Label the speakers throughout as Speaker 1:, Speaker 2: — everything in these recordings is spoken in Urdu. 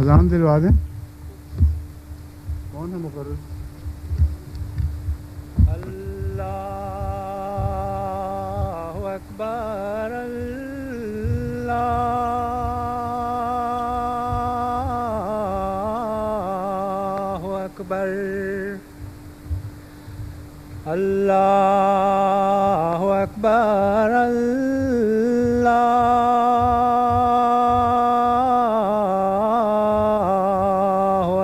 Speaker 1: اذان دلوا دیں. کون ہے مقرر؟
Speaker 2: اللہ اکبر اللہ اکبر اللہ اکبر اللہ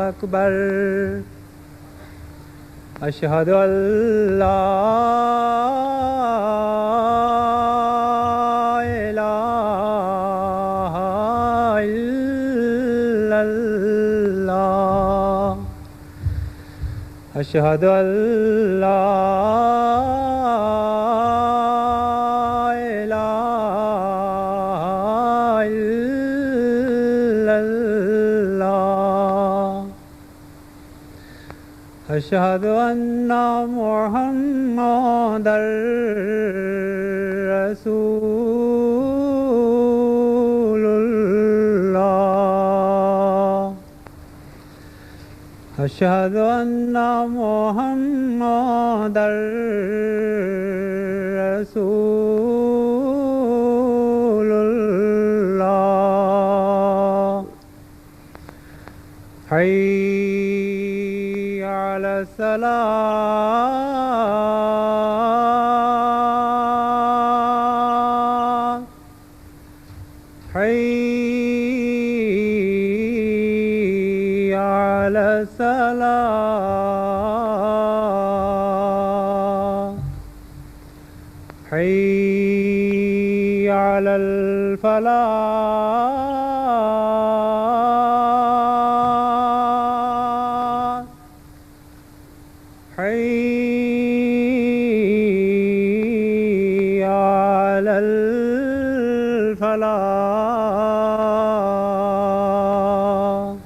Speaker 2: اکبر اشہد ان لا الہ الا اللہ اشہد ان لا الہ الا اللہ اشہد ان محمدًا رسول اللہ اشہد ان محمدًا رسول اللہ حی علی الصلاة حی علی الصلاة حی علی الفلاح حي على الفلاح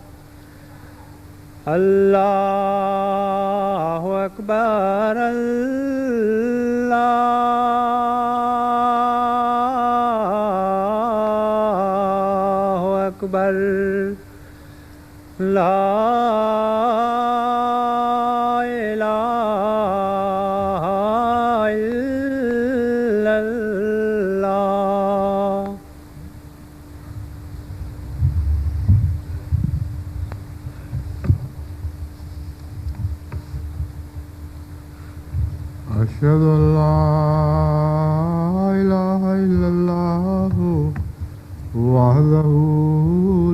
Speaker 2: الله أكبر الله أكبر لا
Speaker 1: أشهد أن لا إله إلا الله وحده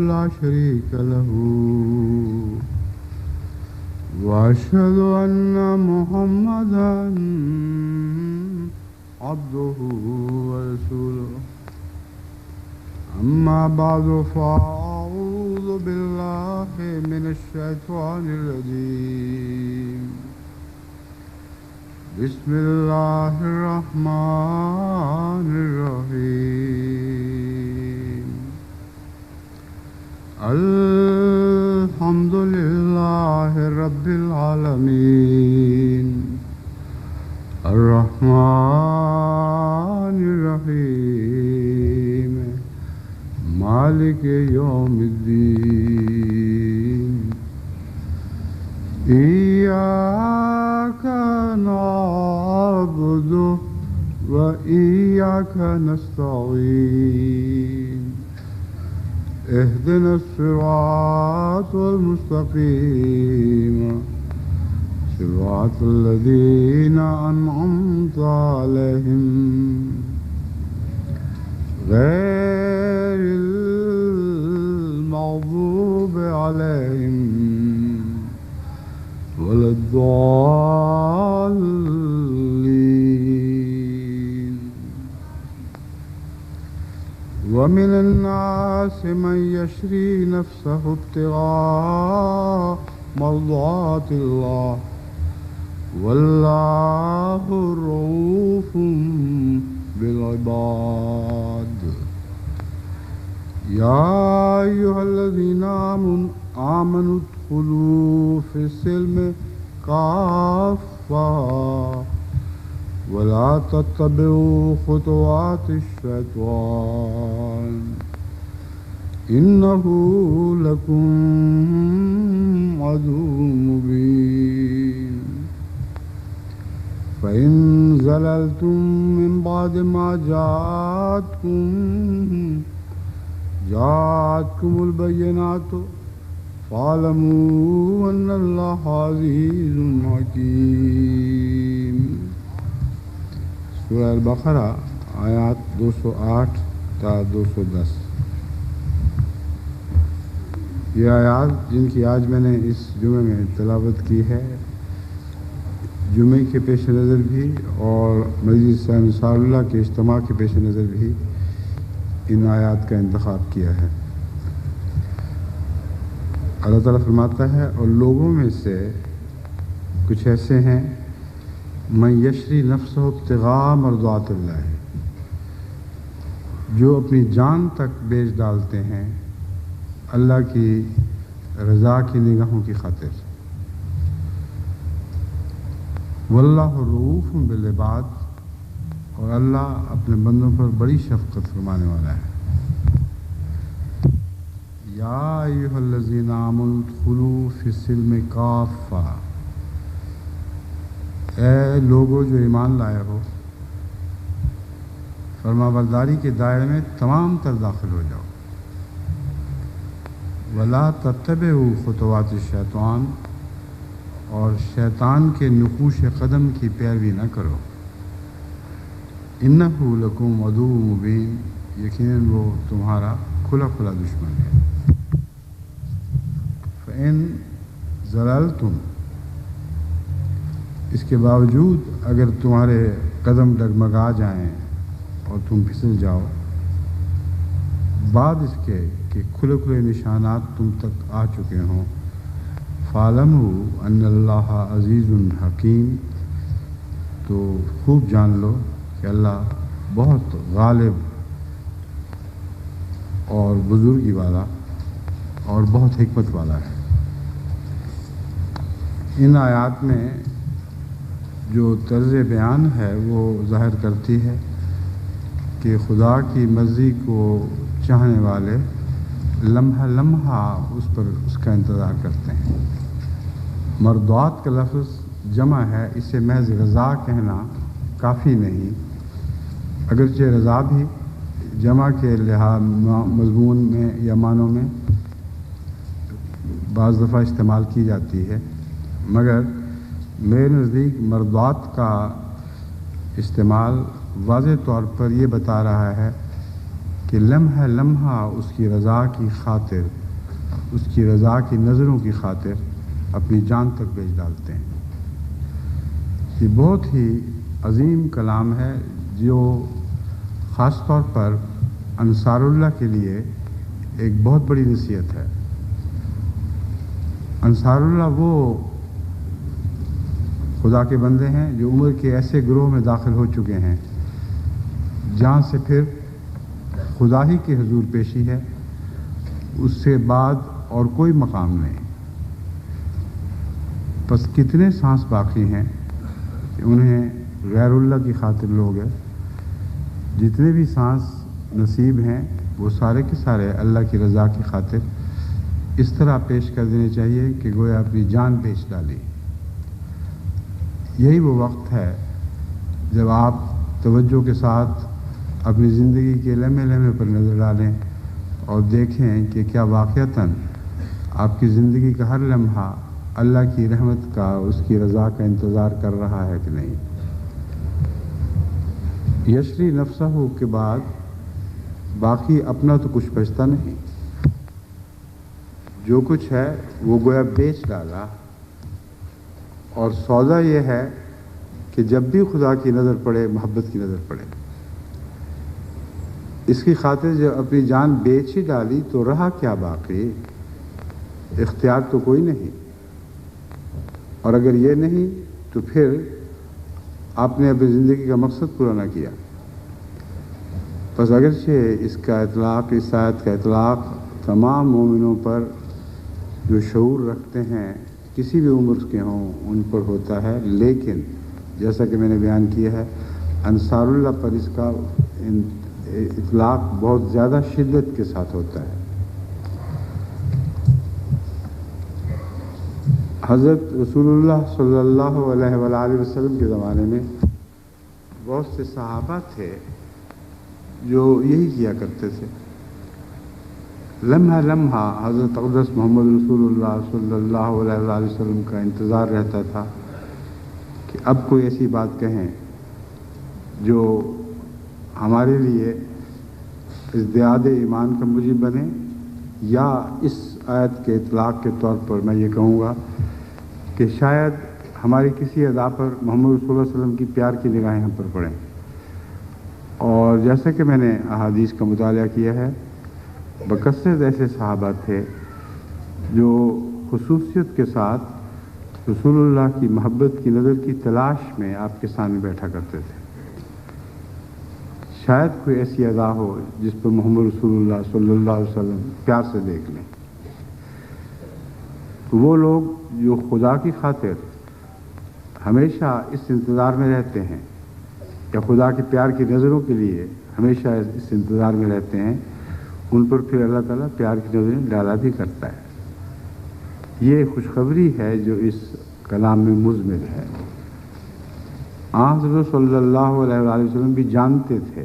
Speaker 1: لا شريك له وأشهد أن محمدًا عبده ورسوله أما بعد فأعوذ بالله من الشيطان الرجيم بسم الله الرحمن الرحيم الحمد لله رب العالمين الرحمن الرحيم مالك يوم الدين إياك نعبد وإياك نستعين اهدنا الصراط المستقيم صراط الذين أنعمت عليهم غير المغضوب عليهم ولا الضالين ومن الناس من يشري نفسه ابتغاء مرضات الله والله رؤوف بالعباد يا أيها الذين آمنوا ادخلوا في السلم كافة ولا تتبعوا خطوات الشيطان إنه لكم عدو مبين فإن زللتم من بعد ما جاءتكم البينات فاعلموا أن الله عزيز حكيم. سورہ البقرہ آیات 208 تا 210. یہ آیات جن کی آج میں نے اس جمعے میں تلاوت کی ہے، جمعے کے پیش نظر بھی اور مجلس انصار اللہ کے اجتماع کے پیش نظر بھی ان آیات کا انتخاب کیا ہے. اللہ تعالیٰ فرماتا ہے اور لوگوں میں سے کچھ ایسے ہیں من یشری نفسہ ابتغاء مرضات اللہ، جو اپنی جان تک بیچ ڈالتے ہیں اللہ کی رضا کی نگاہوں کی خاطر. واللہ رؤوف بالعباد، اور اللہ اپنے بندوں پر بڑی شفقت فرمانے والا ہے. یا ایھا الذین آمنوا ادخلوا فی السلم کافہ، اے لوگو جو ایمان لائے ہو، فرما برداری کے دائرے میں تمام تر داخل ہو جاؤ. ولا تتبعوا خطوات الشیطان، اور شیطان کے نقوش قدم کی پیروی نہ کرو. انہ لکم عدو مبین، یقیناً وہ تمہارا کھلا کھلا دشمن ہے. فإن زللتم، اس کے باوجود اگر تمہارے قدم ڈگمگا جائیں اور تم پھسل جاؤ بعد اس کے کہ کھلے کھلے نشانات تم تک آ چکے ہوں، فَاعْلَمُوا أَنَّ اللَّهَ عَزِيزٌ حَكِيمٌ، تو خوب جان لو کہ اللہ بہت غالب اور بزرگی والا اور بہت حکمت والا ہے. ان آیات میں جو طرز بیان ہے وہ ظاہر کرتی ہے کہ خدا کی مرضی کو چاہنے والے لمحہ لمحہ اس پر اس کا انتظار کرتے ہیں. مرضات کا لفظ جمع ہے، اسے محض رضا کہنا کافی نہیں، اگرچہ رضا بھی جمع کے لحاظ مضمون میں یا معنوں میں بعض دفعہ استعمال کی جاتی ہے، مگر میرے نزدیک مرضات کا استعمال واضح طور پر یہ بتا رہا ہے کہ لمحہ لمحہ اس کی رضا کی خاطر، اس کی رضا کی نظروں کی خاطر اپنی جان تک بیچ ڈالتے ہیں. یہ بہت ہی عظیم کلام ہے جو خاص طور پر انصار اللہ کے لیے ایک بہت بڑی نصیحت ہے. انصار اللہ وہ خدا کے بندے ہیں جو عمر کے ایسے گروہ میں داخل ہو چکے ہیں جہاں سے پھر خدا ہی کے حضور پیشی ہے، اس سے بعد اور کوئی مقام نہیں. پس کتنے سانس باقی ہیں کہ انہیں غیر اللہ کی خاطر لوگ ہیں. جتنے بھی سانس نصیب ہیں وہ سارے کے سارے اللہ کی رضا کی خاطر اس طرح پیش کر دینے چاہیے کہ گویا اپنی جان بیچ ڈالی. یہی وہ وقت ہے جب آپ توجہ کے ساتھ اپنی زندگی کے لمحے لمحے پر نظر ڈالیں اور دیکھیں کہ کیا واقعتاً آپ کی زندگی کا ہر لمحہ اللہ کی رحمت کا، اس کی رضا کا انتظار کر رہا ہے کہ نہیں. یشری نفسہ کے بعد باقی اپنا تو کچھ بچتا نہیں، جو کچھ ہے وہ گویا بیچ ڈالا. اور سودا یہ ہے کہ جب بھی خدا کی نظر پڑے، محبت کی نظر پڑے. اس کی خاطر جب اپنی جان بیچ ہی ڈالی تو رہا کیا باقی؟ اختیار تو کوئی نہیں. اور اگر یہ نہیں تو پھر آپ نے اپنی زندگی کا مقصد پورا نہ کیا. بس اگرچہ اس کا اطلاق، اس آیت کا اطلاق تمام مومنوں پر جو شعور رکھتے ہیں کسی بھی عمر کے ہوں ان پر ہوتا ہے، لیکن جیسا کہ میں نے بیان کیا ہے انصار اللہ پر اس کا اطلاق بہت زیادہ شدت کے ساتھ ہوتا ہے. حضرت رسولullah صلی اللہ علیہ وسلم کے زمانے میں بہت سے صحابہ تھے جو یہی کیا کرتے تھے. لمحہ لمحہ حضرت اقدس محمد رسولullah صلی اللہ علیہ وسلم کا انتظار رہتا تھا کہ اب کوئی ایسی بات کہیں جو ہمارے لیے ازدیاد ایمان کا موجب بنے، یا اس آیت کے اطلاق کے طور پر میں یہ کہوں گا کہ شاید ہماری کسی ادا پر محمد رسول اللہ علیہ وسلم کی پیار کی نگاہیں ہم پر پڑیں. اور جیسا کہ میں نے احادیث کا مطالعہ کیا ہے، بکثرت ایسے صحابہ تھے جو خصوصیت کے ساتھ رسول اللہ کی محبت کی نظر کی تلاش میں آپ کے سامنے بیٹھا کرتے تھے. شاید کوئی ایسی ادا ہو جس پر محمد رسول اللہ صلی اللہ علیہ وسلم پیار سے دیکھ لیں. تو وہ لوگ جو خدا کی خاطر ہمیشہ اس انتظار میں رہتے ہیں یا خدا کے پیار کی نظروں کے لیے ہمیشہ اس انتظار میں رہتے ہیں، ان پر پھر اللہ تعالیٰ پیار کی نظریں ڈالا بھی کرتا ہے. یہ خوشخبری ہے جو اس کلام میں مضمر ہے. حضرت صلی اللہ علیہ وسلم بھی جانتے تھے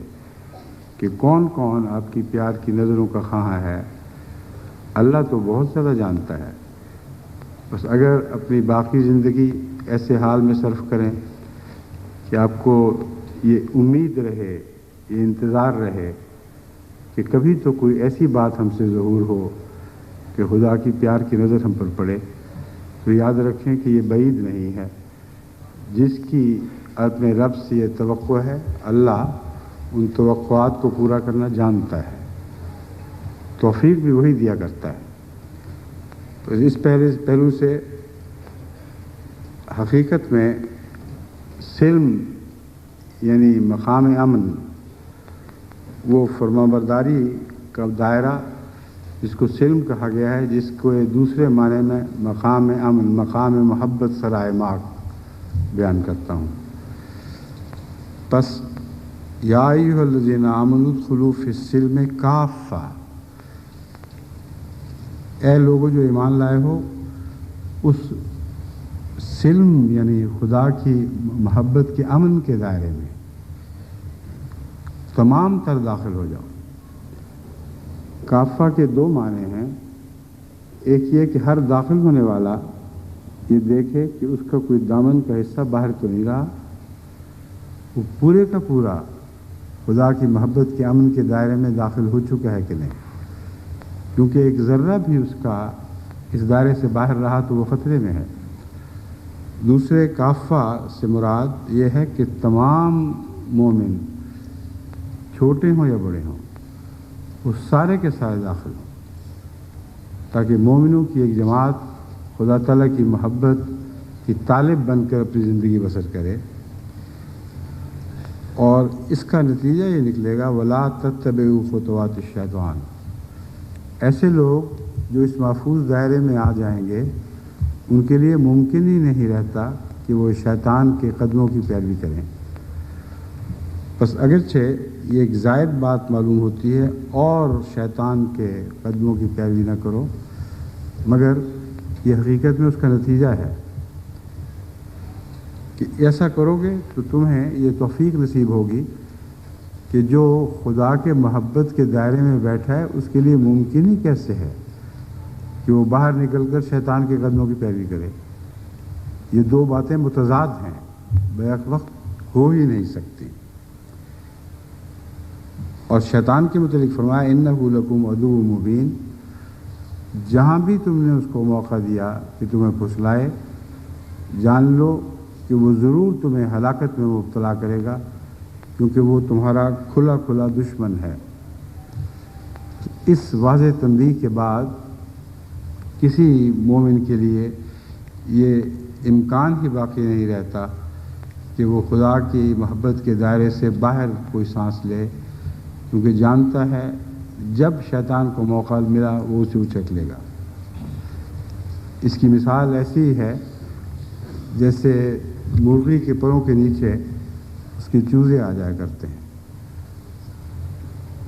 Speaker 1: کہ کون کون آپ کی پیار کی نظروں کا خواہاں ہے. اللہ تو بہت زیادہ جانتا ہے. بس اگر اپنی باقی زندگی ایسے حال میں صرف کریں کہ آپ کو یہ امید رہے، یہ انتظار رہے کہ کبھی تو کوئی ایسی بات ہم سے ظہور ہو کہ خدا کی پیار کی نظر ہم پر پڑے، تو یاد رکھیں کہ یہ بعید نہیں ہے. جس کی اپنے رب سے یہ توقع ہے، اللہ ان توقعات کو پورا کرنا جانتا ہے. توفیق بھی وہی دیا کرتا ہے. تو اس پہلو سے حقیقت میں سلم یعنی مقام امن، وہ فرمانبرداری کا دائرہ جس کو سلم کہا گیا ہے، جس کو دوسرے معنی میں مقام امن، مقام محبت سرائے ماک بیان کرتا ہوں. پس یا ایھا الذین آمنوا ادخلوا فی السلم کافہ، اے لوگوں جو ایمان لائے ہو، اس سلم یعنی خدا کی محبت کے امن کے دائرے میں تمام تر داخل ہو جاؤ. کافہ کے دو معنی ہیں. ایک یہ کہ ہر داخل ہونے والا یہ دیکھے کہ اس کا کوئی دامن کا حصہ باہر تو نہیں رہا، وہ پورے کا پورا خدا کی محبت کے امن کے دائرے میں داخل ہو چکا ہے کہ نہیں. کیونکہ ایک ذرہ بھی اس کا اس دائرے سے باہر رہا تو وہ خطرے میں ہے. دوسرے کافہ سے مراد یہ ہے کہ تمام مومن چھوٹے ہوں یا بڑے ہوں، وہ سارے کے سارے داخل ہوں، تاکہ مومنوں کی ایک جماعت خدا تعالیٰ کی محبت کی طالب بن کر اپنی زندگی بسر کرے. اور اس کا نتیجہ یہ نکلے گا وَلَا تَتَّبِعُوا خُطُوَاتِ الشَّيْطَانِ. ایسے لوگ جو اس محفوظ دائرے میں آ جائیں گے، ان کے لیے ممکن ہی نہیں رہتا کہ وہ شیطان کے قدموں کی پیروی کریں. بس اگرچہ یہ ایک زائد بات معلوم ہوتی ہے اور شیطان کے قدموں کی پیروی نہ کرو، مگر یہ حقیقت میں اس کا نتیجہ ہے کہ ایسا کرو گے تو تمہیں یہ توفیق نصیب ہوگی کہ جو خدا کے محبت کے دائرے میں بیٹھا ہے اس کے لیے ممکن ہی کیسے ہے کہ وہ باہر نکل کر شیطان کے قدموں کی پیروی کرے. یہ دو باتیں متضاد ہیں، بیک وقت ہو ہی نہیں سکتی. اور شیطان کے متعلق فرمایا اِنَّهُ لَكُمْ عَدُوٌّ مُبِينٌ. جہاں بھی تم نے اس کو موقع دیا کہ تمہیں پھسلائے، جان لو کہ وہ ضرور تمہیں ہلاکت میں مبتلا کرے گا، کیونکہ وہ تمہارا کھلا کھلا دشمن ہے. اس واضح تنبیہ کے بعد کسی مومن کے لیے یہ امکان ہی باقی نہیں رہتا کہ وہ خدا کی محبت کے دائرے سے باہر کوئی سانس لے، کیونکہ جانتا ہے جب شیطان کو موقع ملا وہ اسے اچک لے گا. اس کی مثال ایسی ہے جیسے مرغی کے پروں کے نیچے اس کے چوزے آ جایا کرتے ہیں.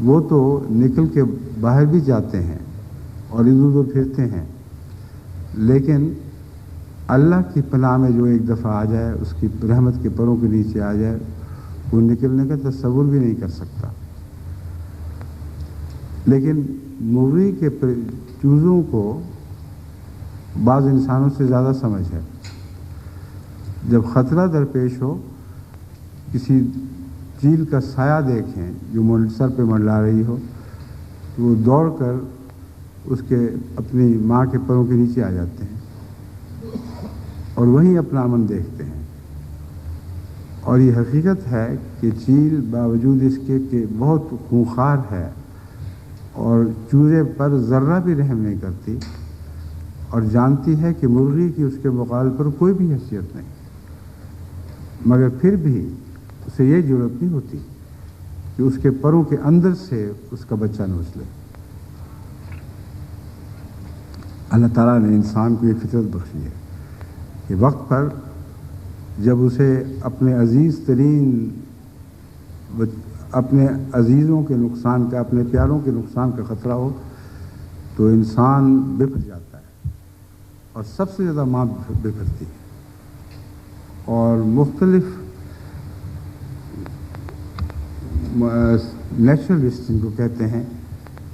Speaker 1: وہ تو نکل کے باہر بھی جاتے ہیں اور ادھر ادھر پھرتے ہیں، لیکن اللہ کی پناہ میں جو ایک دفعہ آ جائے، اس کی رحمت کے پروں کے نیچے آ جائے، وہ نکلنے کا تصور بھی نہیں کر سکتا۔ لیکن مرغی کے چوزوں کو بعض انسانوں سے زیادہ سمجھ ہے۔ جب خطرہ درپیش ہو، کسی چیل کا سایہ دیکھیں جو سر پہ منڈلا رہی ہو، تو وہ دوڑ کر اس کے اپنی ماں کے پروں کے نیچے آ جاتے ہیں اور وہیں اپنا امن دیکھتے ہیں۔ اور یہ حقیقت ہے کہ چیل باوجود اس کے کہ بہت خونخوار ہے اور چوزے پر ذرہ بھی رحم نہیں کرتی، اور جانتی ہے کہ مرغی کی اس کے مقابلے پر کوئی بھی حیثیت نہیں، مگر پھر بھی اسے یہ جرأت نہیں ہوتی کہ اس کے پروں کے اندر سے اس کا بچہ نوچ لے۔ اللہ تعالیٰ نے انسان کو یہ فطرت بخشی ہے کہ وقت پر جب اسے اپنے اپنے عزیزوں کے نقصان کا، اپنے پیاروں کے نقصان کا خطرہ ہو، تو انسان بفر جاتا ہے، اور سب سے زیادہ ماں بفرتی ہے۔ اور مختلف نیچرلسٹ جن کو کہتے ہیں،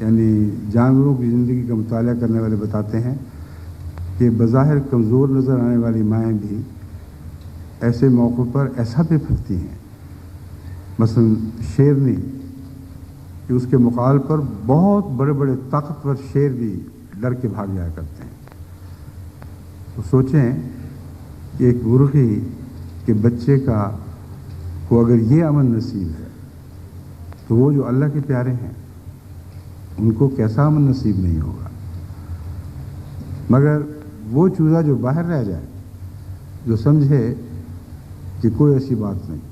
Speaker 1: یعنی جانوروں کی زندگی کا مطالعہ کرنے والے بتاتے ہیں کہ بظاہر کمزور نظر آنے والی مائیں بھی ایسے موقعوں پر ایسا بفرتی ہیں، مثلا شیرنی، کہ اس کے مقابل پر بہت بڑے بڑے طاقتور شیر بھی ڈر کے بھاگ جایا کرتے ہیں۔ تو سوچیں کہ ایک مرغی کے بچے کو اگر یہ امن نصیب ہے، تو وہ جو اللہ کے پیارے ہیں ان کو کیسا امن نصیب نہیں ہوگا۔ مگر وہ چوزا جو باہر رہ جائے، جو سمجھے کہ کوئی ایسی بات نہیں،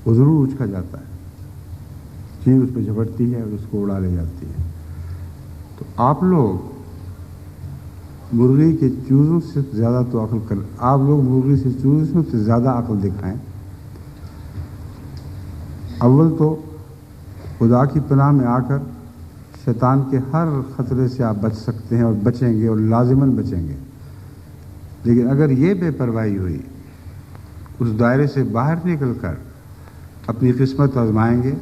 Speaker 1: وہ ضرور اچکا جاتا ہے، چیل اس پہ جھپٹتی ہے اور اس کو اڑا لے جاتی ہے۔ تو آپ لوگ مرغی کے چوزوں سے زیادہ تو آپ لوگ مرغی سے چوزوں سے زیادہ عقل دکھائیں۔ اول تو خدا کی پناہ میں آ کر شیطان کے ہر خطرے سے آپ بچ سکتے ہیں، اور بچیں گے، اور لازماً بچیں گے۔ لیکن اگر یہ بے پرواہی ہوئی، اس دائرے سے باہر نکل کر اپنی قسمت آزمائیں گے،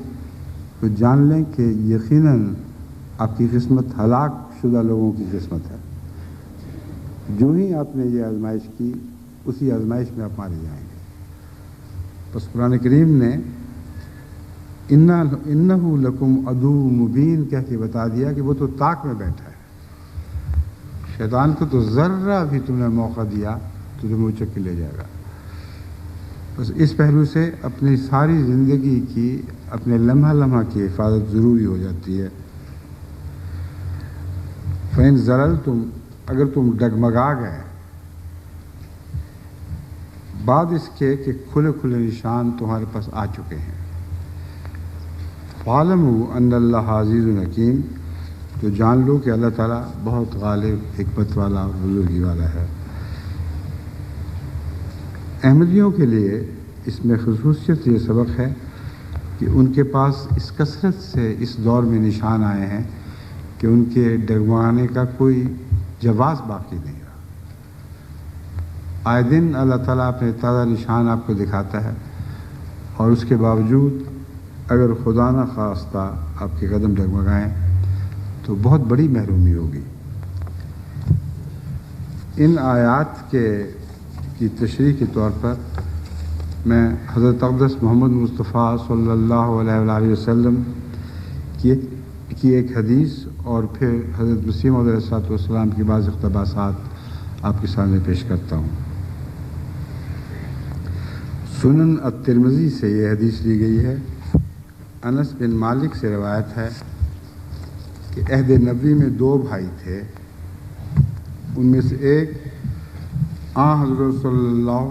Speaker 1: تو جان لیں کہ یقیناً آپ کی قسمت ہلاک شدہ لوگوں کی قسمت ہے۔ جو ہی آپ نے یہ آزمائش کی، اسی آزمائش میں آپ مارے جائیں گے۔ بس قرآن کریم نے اِنَّهُ لَكُمْ عَدُوٌّ مُبِينٌ کہہ کے بتا دیا کہ وہ تو طاق میں بیٹھا ہے، شیطان کو تو ذرہ بھی تم نے موقع دیا تو تمہیں اچک کے لے جائے گا۔ بس اس پہلو سے اپنی ساری زندگی کی، اپنے لمحہ لمحہ کی حفاظت ضروری ہو جاتی ہے۔ فَإِن زَلَلْتُمْ اگر تم ڈگمگا گئے بعد اس کے کہ کھلے کھلے نشان تمہارے پاس آ چکے ہیں، فَاعْلَمُوا أَنَّ اللَّهَ عَزِيزٌ حَكِيمٌ، تو جان لو کہ اللہ تعالیٰ بہت غالب، حکمت والا اور بزرگی والا ہے۔ احمدیوں کے لیے اس میں خصوصیت یہ سبق ہے کہ ان کے پاس اس کثرت سے اس دور میں نشان آئے ہیں کہ ان کے ڈگمگانے کا کوئی جواز باقی نہیں رہا۔ آئے دن اللہ تعالیٰ اپنے تازہ نشان آپ کو دکھاتا ہے، اور اس کے باوجود اگر خدا نہ خواستہ آپ کے قدم ڈگمگائیں تو بہت بڑی محرومی ہوگی۔ ان آیات کی تشریح کے طور پر میں حضرت اقدس محمد مصطفیٰ صلی اللہ علیہ وآلہ وسلم کی ایک حدیث اور پھر حضرت مسیح موعود علیہ السلام کی بعض اقتباسات آپ کے سامنے پیش کرتا ہوں۔ سنن الترمذی سے یہ حدیث لی گئی ہے۔ انس بن مالک سے روایت ہے کہ عہد نبوی میں 2 بھائی تھے، ان میں سے ایک حضرت صلی اللہ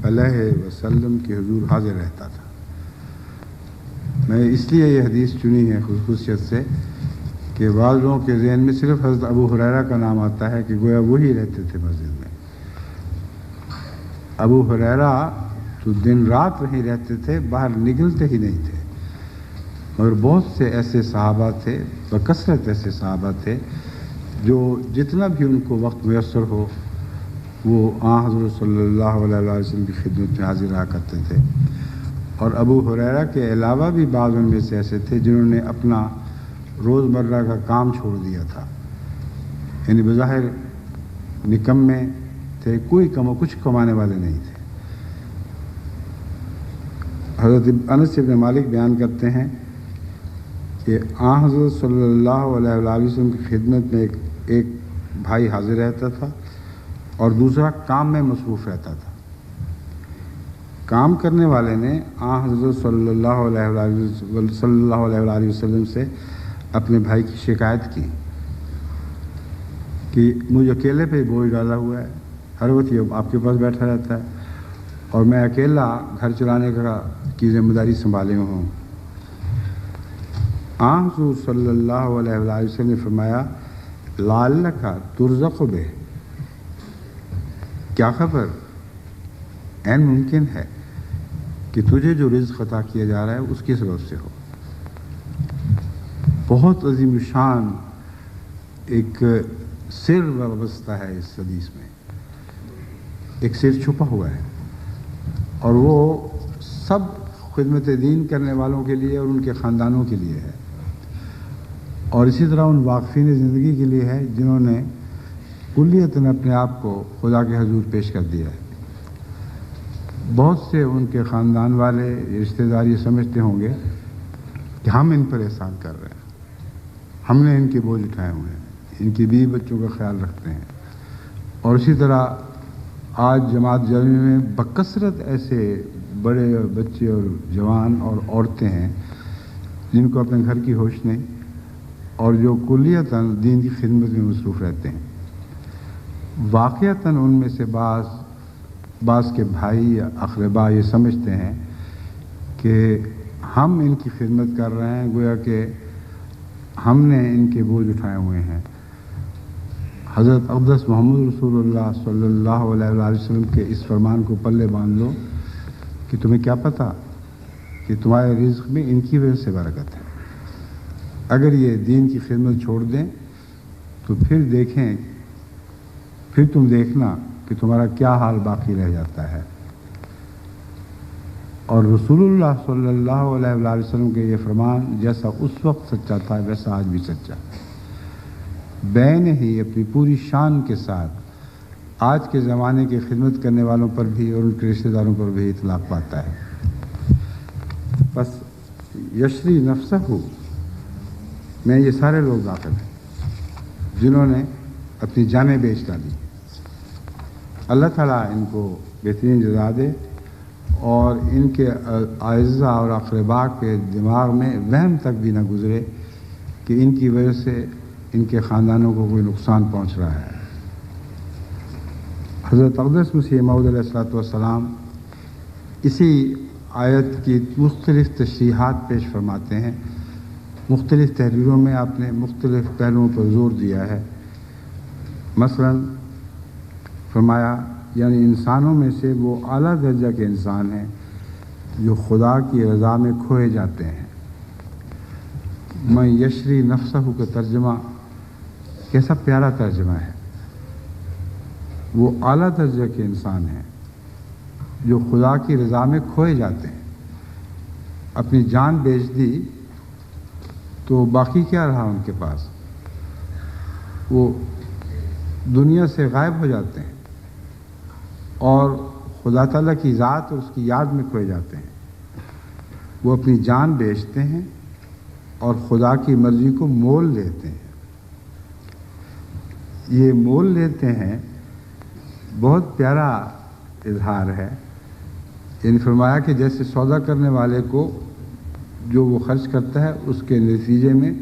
Speaker 1: علیہ وسلم کے حضور حاضر رہتا تھا۔ میں اس لیے یہ حدیث چنی ہے خصوصیت سے کہ بعض لوگوں کے ذہن میں صرف حضرت ابو ہریرہ کا نام آتا ہے کہ گویا وہی رہتے تھے مسجد میں۔ ابو ہریرہ تو دن رات وہیں رہتے تھے، باہر نکلتے ہی نہیں تھے، مگر بہت سے ایسے صحابہ تھے، بکثرت ایسے صحابہ تھے جو جتنا بھی ان کو وقت میسر ہو وہ حضرت صلی اللہ علیہ وسلم کی خدمت میں حاضر رہا کرتے تھے، اور ابو ہریرہ کے علاوہ بھی بعض ان میں سے ایسے تھے جنہوں نے اپنا روزمرہ کا کام چھوڑ دیا تھا، یعنی بظاہر نکمے تھے، کچھ کمانے والے نہیں تھے۔ حضرت انس بن مالک بیان کرتے ہیں کہ حضرت صلی اللہ علیہ وسلم کی خدمت میں ایک بھائی حاضر رہتا تھا اور دوسرا کام میں مصروف رہتا تھا۔ کام کرنے والے نے حضرت صلی اللہ علیہ وسلم سے اپنے بھائی کی شکایت کی کہ مجھے اکیلے پہ بوجھ ڈالا ہوا ہے، ہر وقت یہ آپ کے پاس بیٹھا رہتا ہے اور میں اکیلا گھر چلانے کی ذمہ داری سنبھالے ہوں۔ حضور صلی اللہ علیہ وسلم نے فرمایا لعلک ترزق بہ، کیا خبر، عین ممکن ہے کہ تجھے جو رزق عطا کیا جا رہا ہے اس کی سبب سے ہو۔ بہت عظیم شان ایک سر وابستہ ہے اس حدیث میں، ایک سر چھپا ہوا ہے، اور وہ سب خدمت دین کرنے والوں کے لیے اور ان کے خاندانوں کے لیے ہے، اور اسی طرح ان واقفین زندگی کے لیے ہے جنہوں نے کلیتاً اپنے آپ کو خدا کے حضور پیش کر دیا ہے۔ بہت سے ان کے خاندان والے رشتہ دار یہ سمجھتے ہوں گے کہ ہم ان پر احسان کر رہے ہیں، ہم نے ان کے بوجھ اٹھائے ہوئے ہیں، ان کی بیوی بچوں کا خیال رکھتے ہیں۔ اور اسی طرح آج جماعت جرمی میں بکثرت ایسے بڑے بچے اور جوان اور عورتیں ہیں جن کو اپنے گھر کی ہوش نہیں اور جو کلیتاً دین کی خدمت میں مصروف رہتے ہیں۔ واقعتاً ان میں سے بعض کے بھائی یا اقربا یہ سمجھتے ہیں کہ ہم ان کی خدمت کر رہے ہیں، گویا کہ ہم نے ان کے بوجھ اٹھائے ہوئے ہیں۔ حضرت اقدس محمد رسول اللہ صلی اللہ علیہ وسلم کے اس فرمان کو پلے باندھ لو کہ تمہیں کیا پتہ کہ تمہارے رزق میں ان کی وجہ سے برکت ہے۔ اگر یہ دین کی خدمت چھوڑ دیں تو پھر تم دیکھنا کہ تمہارا کیا حال باقی رہ جاتا ہے۔ اور رسول اللہ صلی اللہ علیہ وسلم کے یہ فرمان جیسا اس وقت سچا تھا ویسا آج بھی سچا، بین ہی اپنی پوری شان کے ساتھ آج کے زمانے کے خدمت کرنے والوں پر بھی اور ان کے رشتہ داروں پر بھی اطلاق پاتا ہے۔ بس یشری نفسہ میں یہ سارے لوگ داخل ہیں جنہوں نے اپنی جانیں بیچ ڈالی۔ اللہ تعالیٰ ان کو بہترین جزا دے اور ان کے اعزاء اور اقرباء کے دماغ میں وہم تک بھی نہ گزرے کہ ان کی وجہ سے ان کے خاندانوں کو کوئی نقصان پہنچ رہا ہے۔ حضرت اقدس مسیح موعود علیہ السلام اسی آیت کی مختلف تشریحات پیش فرماتے ہیں۔ مختلف تحریروں میں آپ نے مختلف پہلوؤں پر زور دیا ہے۔ مثلا فرمایا یعنی انسانوں میں سے وہ اعلیٰ درجہ کے انسان ہیں جو خدا کی رضا میں کھوئے جاتے ہیں۔ میں یشری نفسہ کا ترجمہ کیسا پیارا ترجمہ ہے۔ وہ اعلیٰ درجہ کے انسان ہیں جو خدا کی رضا میں کھوئے جاتے ہیں۔ اپنی جان بیچ دی تو باقی کیا رہا ان کے پاس؟ وہ دنیا سے غائب ہو جاتے ہیں اور خدا تعالیٰ کی ذات اور اس کی یاد میں کھوئے جاتے ہیں۔ وہ اپنی جان بیچتے ہیں اور خدا کی مرضی کو مول لیتے ہیں۔ یہ مول لیتے ہیں بہت پیارا اظہار ہے۔ یعنی فرمایا کہ جیسے سودا کرنے والے کو جو وہ خرچ کرتا ہے اس کے نتیجے میں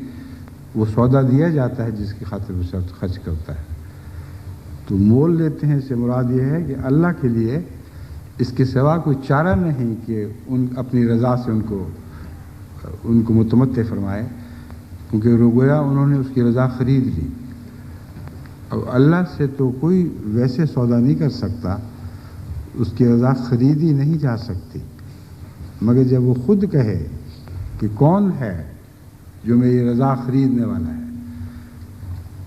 Speaker 1: وہ سودا دیا جاتا ہے جس کی خاطر وہ خرچ کرتا ہے، تو مول لیتے ہیں سے مراد یہ ہے کہ اللہ کے لیے اس کے سوا کوئی چارہ نہیں کہ اپنی رضا سے ان کو متمتع فرمائے، کیونکہ گویا انہوں نے اس کی رضا خرید لی۔ اب اللہ سے تو کوئی ویسے سودا نہیں کر سکتا، اس کی رضا خریدی نہیں جا سکتی، مگر جب وہ خود کہے کہ کون ہے جو میری رضا خریدنے والا ہے،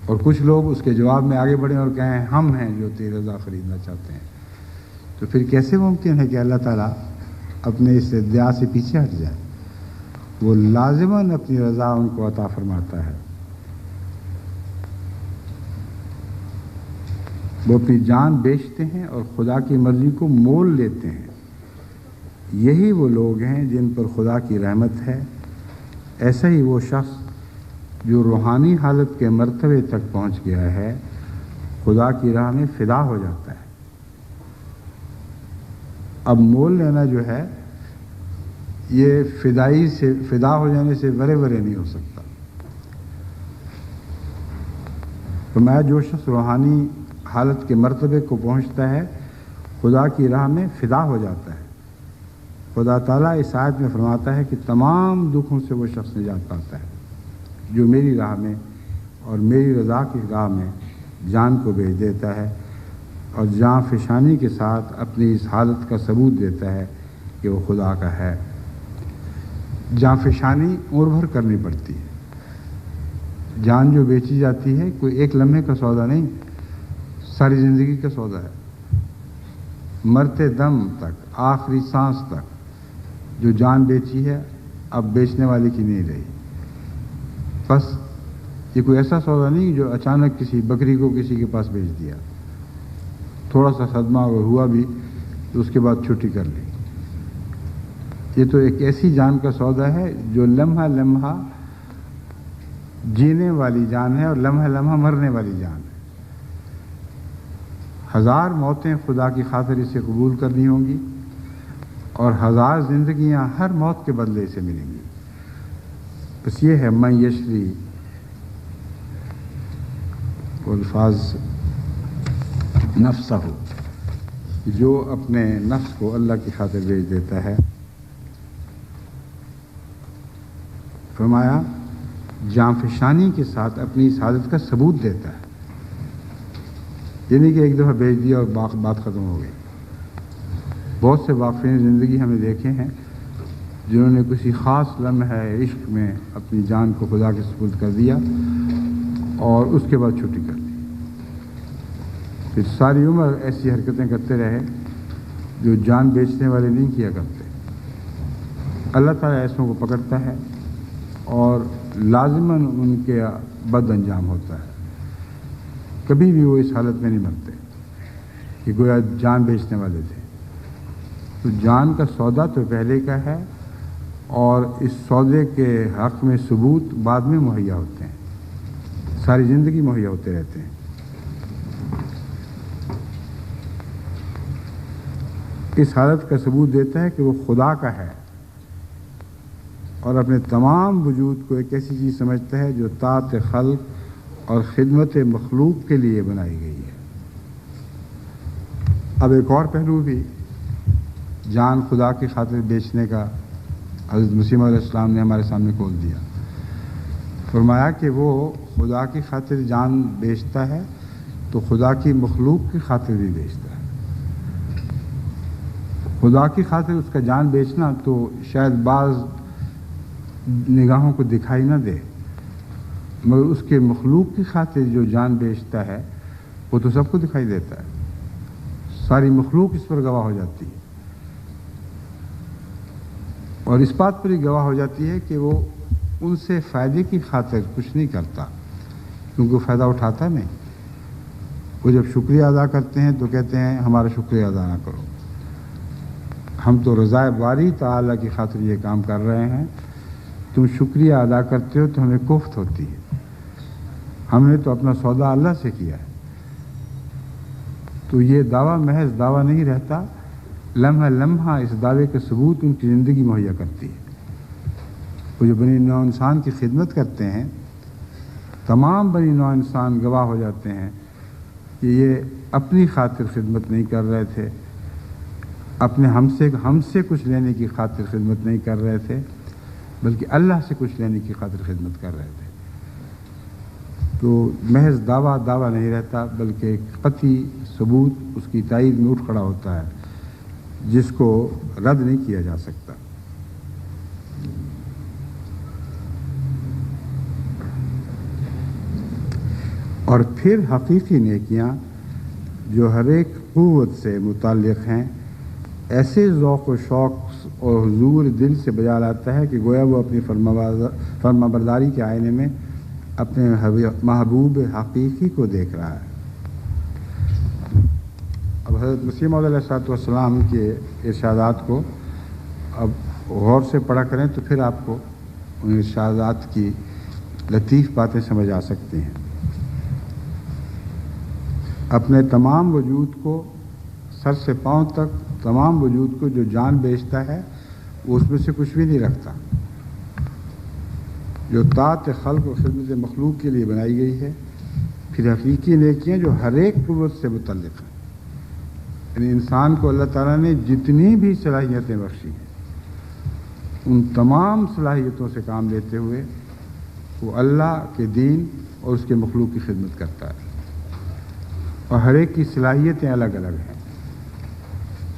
Speaker 1: اور کچھ لوگ اس کے جواب میں آگے بڑھیں اور کہیں ہم ہیں جو تیری رضا خریدنا چاہتے ہیں، تو پھر کیسے ممکن ہے کہ اللہ تعالیٰ اپنے اس ادعا سے پیچھے ہٹ جائے؟ وہ لازماً اپنی رضا ان کو عطا فرماتا ہے۔ وہ اپنی جان بیچتے ہیں اور خدا کی مرضی کو مول لیتے ہیں۔ یہی وہ لوگ ہیں جن پر خدا کی رحمت ہے۔ ایسا ہی وہ شخص جو روحانی حالت کے مرتبے تک پہنچ گیا ہے، خدا کی راہ میں فدا ہو جاتا ہے۔ اب مول لینا جو ہے یہ فدائی سے فدا ہو جانے سے برے نہیں ہو سکتا۔ تو میں جو شخص روحانی حالت کے مرتبے کو پہنچتا ہے، خدا کی راہ میں فدا ہو جاتا ہے۔ خدا تعالیٰ اس آیت میں فرماتا ہے کہ تمام دکھوں سے وہ شخص نجات پاتا ہے جو میری راہ میں اور میری رضا کی راہ میں جان کو بیچ دیتا ہے اور جاں فشانی کے ساتھ اپنی اس حالت کا ثبوت دیتا ہے کہ وہ خدا کا ہے۔ جاں فشانی عمر بھر کرنی پڑتی ہے۔ جان جو بیچی جاتی ہے کوئی ایک لمحے کا سودا نہیں، ساری زندگی کا سودا ہے۔ مرتے دم تک، آخری سانس تک جو جان بیچی ہے اب بیچنے والے کی نہیں رہی۔ بس یہ کوئی ایسا سودا نہیں جو اچانک کسی بکری کو کسی کے پاس بیچ دیا، تھوڑا سا صدمہ ہوا بھی تو اس کے بعد چھٹی کر لی۔ یہ تو ایک ایسی جان کا سودا ہے جو لمحہ لمحہ جینے والی جان ہے اور لمحہ لمحہ مرنے والی جان ہے۔ ہزار موتیں خدا کی خاطر اسے قبول کرنی ہوں گی اور ہزار زندگیاں ہر موت کے بدلے سے ملیں گی۔ بس یہ ہے من یشری، وہ الفاظ نفسہ ہو، جو اپنے نفس کو اللہ کی خاطر بیچ دیتا ہے۔ فرمایا جاں فشانی کے ساتھ اپنی اس حالت کا ثبوت دیتا ہے، یعنی کہ ایک دفعہ بیچ دیا اور بات ختم ہو گئی۔ بہت سے واقعین زندگی ہمیں دیکھے ہیں جنہوں نے کسی خاص لمحہ عشق میں اپنی جان کو خدا کے سپرد کر دیا اور اس کے بعد چھٹی کر دی، پھر ساری عمر ایسی حرکتیں کرتے رہے جو جان بیچنے والے نہیں کیا کرتے۔ اللہ تعالیٰ ایسوں کو پکڑتا ہے اور لازماً ان کے بد انجام ہوتا ہے۔ کبھی بھی وہ اس حالت میں نہیں مرتے کہ گویا جان بیچنے والے تھے۔ تو جان کا سودا تو پہلے کا ہے اور اس سودے کے حق میں ثبوت بعد میں مہیا ہوتے ہیں، ساری زندگی مہیا ہوتے رہتے ہیں۔ اس حالت کا ثبوت دیتا ہے کہ وہ خدا کا ہے اور اپنے تمام وجود کو ایک ایسی چیز سمجھتا ہے جو طاعت خلق اور خدمت مخلوق کے لیے بنائی گئی ہے۔ اب ایک اور پہلو بھی جان خدا کی خاطر بیچنے کا حضرت مسیح علیہ السلام نے ہمارے سامنے کھول دیا۔ فرمایا کہ وہ خدا کی خاطر جان بیچتا ہے تو خدا کی مخلوق کی خاطر بھی بیچتا ہے۔ خدا کی خاطر اس کا جان بیچنا تو شاید بعض نگاہوں کو دکھائی نہ دے، مگر اس کے مخلوق کی خاطر جو جان بیچتا ہے وہ تو سب کو دکھائی دیتا ہے، ساری مخلوق اس پر گواہ ہو جاتی ہے اور اس بات پر ہی گواہ ہو جاتی ہے کہ وہ ان سے فائدے کی خاطر کچھ نہیں کرتا، کیونکہ وہ فائدہ اٹھاتا نہیں۔ وہ جب شکریہ ادا کرتے ہیں تو کہتے ہیں ہمارا شکریہ ادا نہ کرو، ہم تو رضائے باری تعالیٰ کی خاطر یہ کام کر رہے ہیں، تم شکریہ ادا کرتے ہو تو ہمیں کوفت ہوتی ہے، ہم نے تو اپنا سودا اللہ سے کیا ہے۔ تو یہ دعویٰ محض دعویٰ نہیں رہتا، لمحہ لمحہ اس دعوے کا ثبوت ان کی زندگی مہیا کرتی ہے۔ وہ جو بنی نوع انسان کی خدمت کرتے ہیں، تمام بنی نوع انسان گواہ ہو جاتے ہیں کہ یہ اپنی خاطر خدمت نہیں کر رہے تھے، اپنے ہم سے کچھ لینے کی خاطر خدمت نہیں کر رہے تھے، بلکہ اللہ سے کچھ لینے کی خاطر خدمت کر رہے تھے۔ تو محض دعویٰ نہیں رہتا، بلکہ ایک قطعی ثبوت اس کی تائید میں اٹھ کھڑا ہوتا ہے جس کو رد نہیں کیا جا سکتا۔ اور پھر حقیقی نیکیاں جو ہر ایک قوت سے متعلق ہیں ایسے ذوق و شوق اور حضور دل سے بجا لاتا ہے کہ گویا وہ اپنی فرما برداری کے آئینے میں اپنے محبوب حقیقی کو دیکھ رہا ہے۔ اب حضرت مسیح موعود علیہ السلام کے ارشادات کو اب غور سے پڑھا کریں تو پھر آپ کو ان ارشادات کی لطیف باتیں سمجھ آ سکتی ہیں۔ اپنے تمام وجود کو سر سے پاؤں تک تمام وجود کو جو جان بیچتا ہے وہ اس میں سے کچھ بھی نہیں رکھتا، جو طاعت خلق و خدمت مخلوق کے لیے بنائی گئی ہے۔ پھر حقیقی نیکیاں جو ہر ایک قوت سے متعلق ہیں، یعنی انسان کو اللہ تعالیٰ نے جتنی بھی صلاحیتیں بخشی ہیں ان تمام صلاحیتوں سے کام لیتے ہوئے وہ اللہ کے دین اور اس کے مخلوق کی خدمت کرتا ہے، اور ہر ایک کی صلاحیتیں الگ الگ ہیں،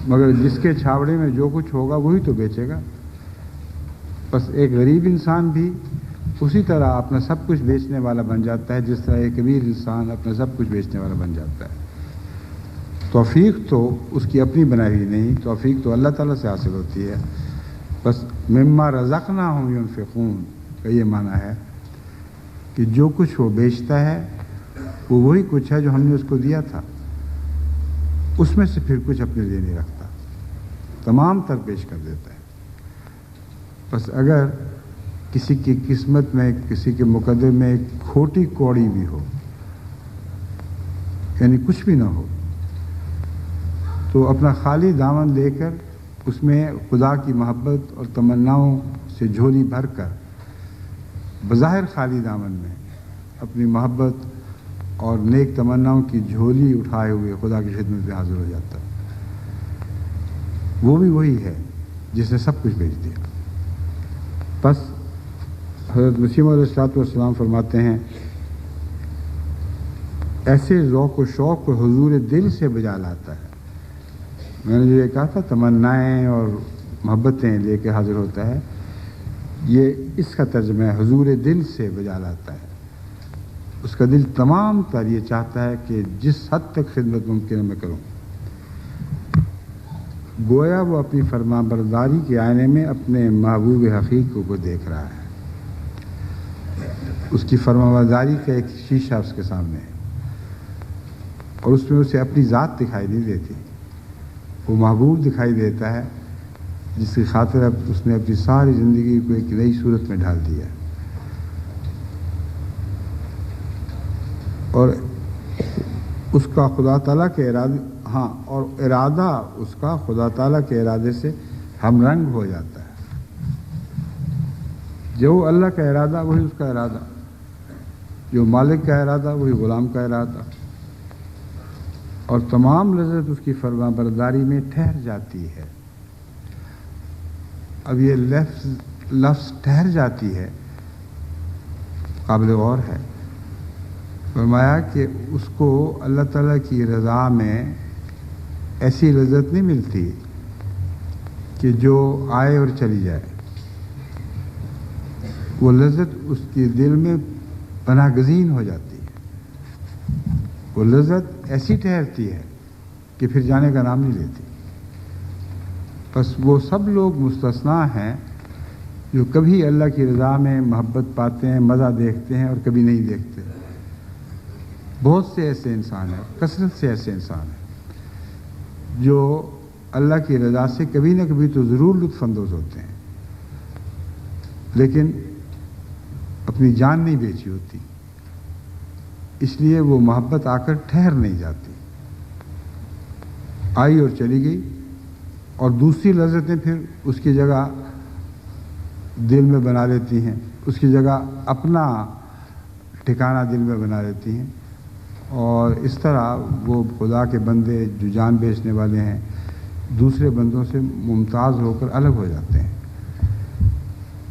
Speaker 1: مگر جس کے چھاوڑے میں جو کچھ ہوگا وہی تو بیچے گا۔ بس ایک غریب انسان بھی اسی طرح اپنا سب کچھ بیچنے والا بن جاتا ہے جس طرح ایک امیر انسان اپنا سب کچھ بیچنے والا بن جاتا ہے۔ توفیق تو اس کی اپنی بنائی ہوئی نہیں، توفیق تو اللہ تعالیٰ سے حاصل ہوتی ہے۔ بس مما رزقناہم ینفقون کا یہ معنی ہے کہ جو کچھ وہ بیچتا ہے وہ وہی کچھ ہے جو ہم نے اس کو دیا تھا، اس میں سے پھر کچھ اپنے لیے نہیں رکھتا، تمام تر پیش کر دیتا ہے۔ بس اگر کسی کی قسمت میں، کسی کے مقدر میں ایک کھوٹی کوڑی بھی ہو، یعنی کچھ بھی نہ ہو، تو اپنا خالی دامن لے کر اس میں خدا کی محبت اور تمناؤں سے جھولی بھر کر بظاہر خالی دامن میں اپنی محبت اور نیک تمناؤں کی جھولی اٹھائے ہوئے خدا کی خدمت میں حاضر ہو جاتا ہے۔ وہ بھی وہی ہے جس نے سب کچھ بیچ دیا۔ بس حضرت مسیح موعود علیہ السلام فرماتے ہیں ایسے ذوق و شوق کو حضور دل سے بجا لاتا ہے۔ میں نے جو یہ کہا تھا تمنائیں اور محبتیں لے کے حاضر ہوتا ہے، یہ اس کا ترجمہ ہے، حضور دل سے بجا لاتا ہے۔ اس کا دل تمام تر یہ چاہتا ہے کہ جس حد تک خدمت ممکن ہے میں کروں۔ گویا وہ اپنی فرما برداری کے آئینے میں اپنے محبوب حقیقی کو دیکھ رہا ہے۔ اس کی فرما برداری کا ایک شیشہ اس کے سامنے ہے، اور اس میں اسے اپنی ذات دکھائی نہیں دیتی، وہ محبوب دکھائی دیتا ہے جس کی خاطر اب اس نے اپنی ساری زندگی کو ایک نئی صورت میں ڈھال دیا ہے۔ اور اس کا خدا تعالیٰ کے ارادہ اس کا خدا تعالیٰ کے ارادے سے ہم رنگ ہو جاتا ہے۔ جو اللہ کا ارادہ وہی اس کا ارادہ، جو مالک کا ارادہ وہی غلام کا ارادہ، اور تمام لذت اس کی فرما برداری میں ٹھہر جاتی ہے۔ اب یہ لفظ ٹھہر جاتی ہے قابل غور ہے۔ فرمایا کہ اس کو اللہ تعالیٰ کی رضا میں ایسی لذت نہیں ملتی کہ جو آئے اور چلی جائے، وہ لذت اس کے دل میں پناہ گزین ہو جاتی ہے، وہ لذت ایسی ٹھہرتی ہے کہ پھر جانے کا نام نہیں لیتی۔ بس وہ سب لوگ مستثنا ہیں جو کبھی اللہ کی رضا میں محبت پاتے ہیں، مزہ دیکھتے ہیں اور کبھی نہیں دیکھتے۔ بہت سے ایسے انسان ہیں، کثرت سے ایسے انسان ہیں جو اللہ کی رضا سے کبھی نہ کبھی تو ضرور لطف اندوز ہوتے ہیں، لیکن اپنی جان نہیں بیچی ہوتی، اس لیے وہ محبت آ کر ٹھہر نہیں جاتی، آئی اور چلی گئی، اور دوسری لذتیں پھر اس کی جگہ دل میں بنا لیتی ہیں، اس کی جگہ اپنا ٹھکانہ دل میں بنا لیتی ہیں، اور اس طرح وہ خدا کے بندے جو جان بیچنے والے ہیں دوسرے بندوں سے ممتاز ہو کر الگ ہو جاتے ہیں۔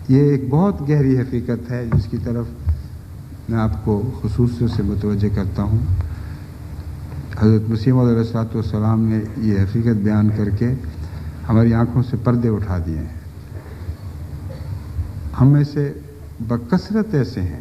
Speaker 1: یہ ایک بہت گہری حقیقت ہے جس کی طرف میں آپ کو خصوصی سے متوجہ کرتا ہوں۔ حضرت مسیح موعود علیہ السلام نے یہ حقیقت بیان کر کے ہماری آنکھوں سے پردے اٹھا دیے ہیں۔ ہم میں سے بکثرت ایسے ہیں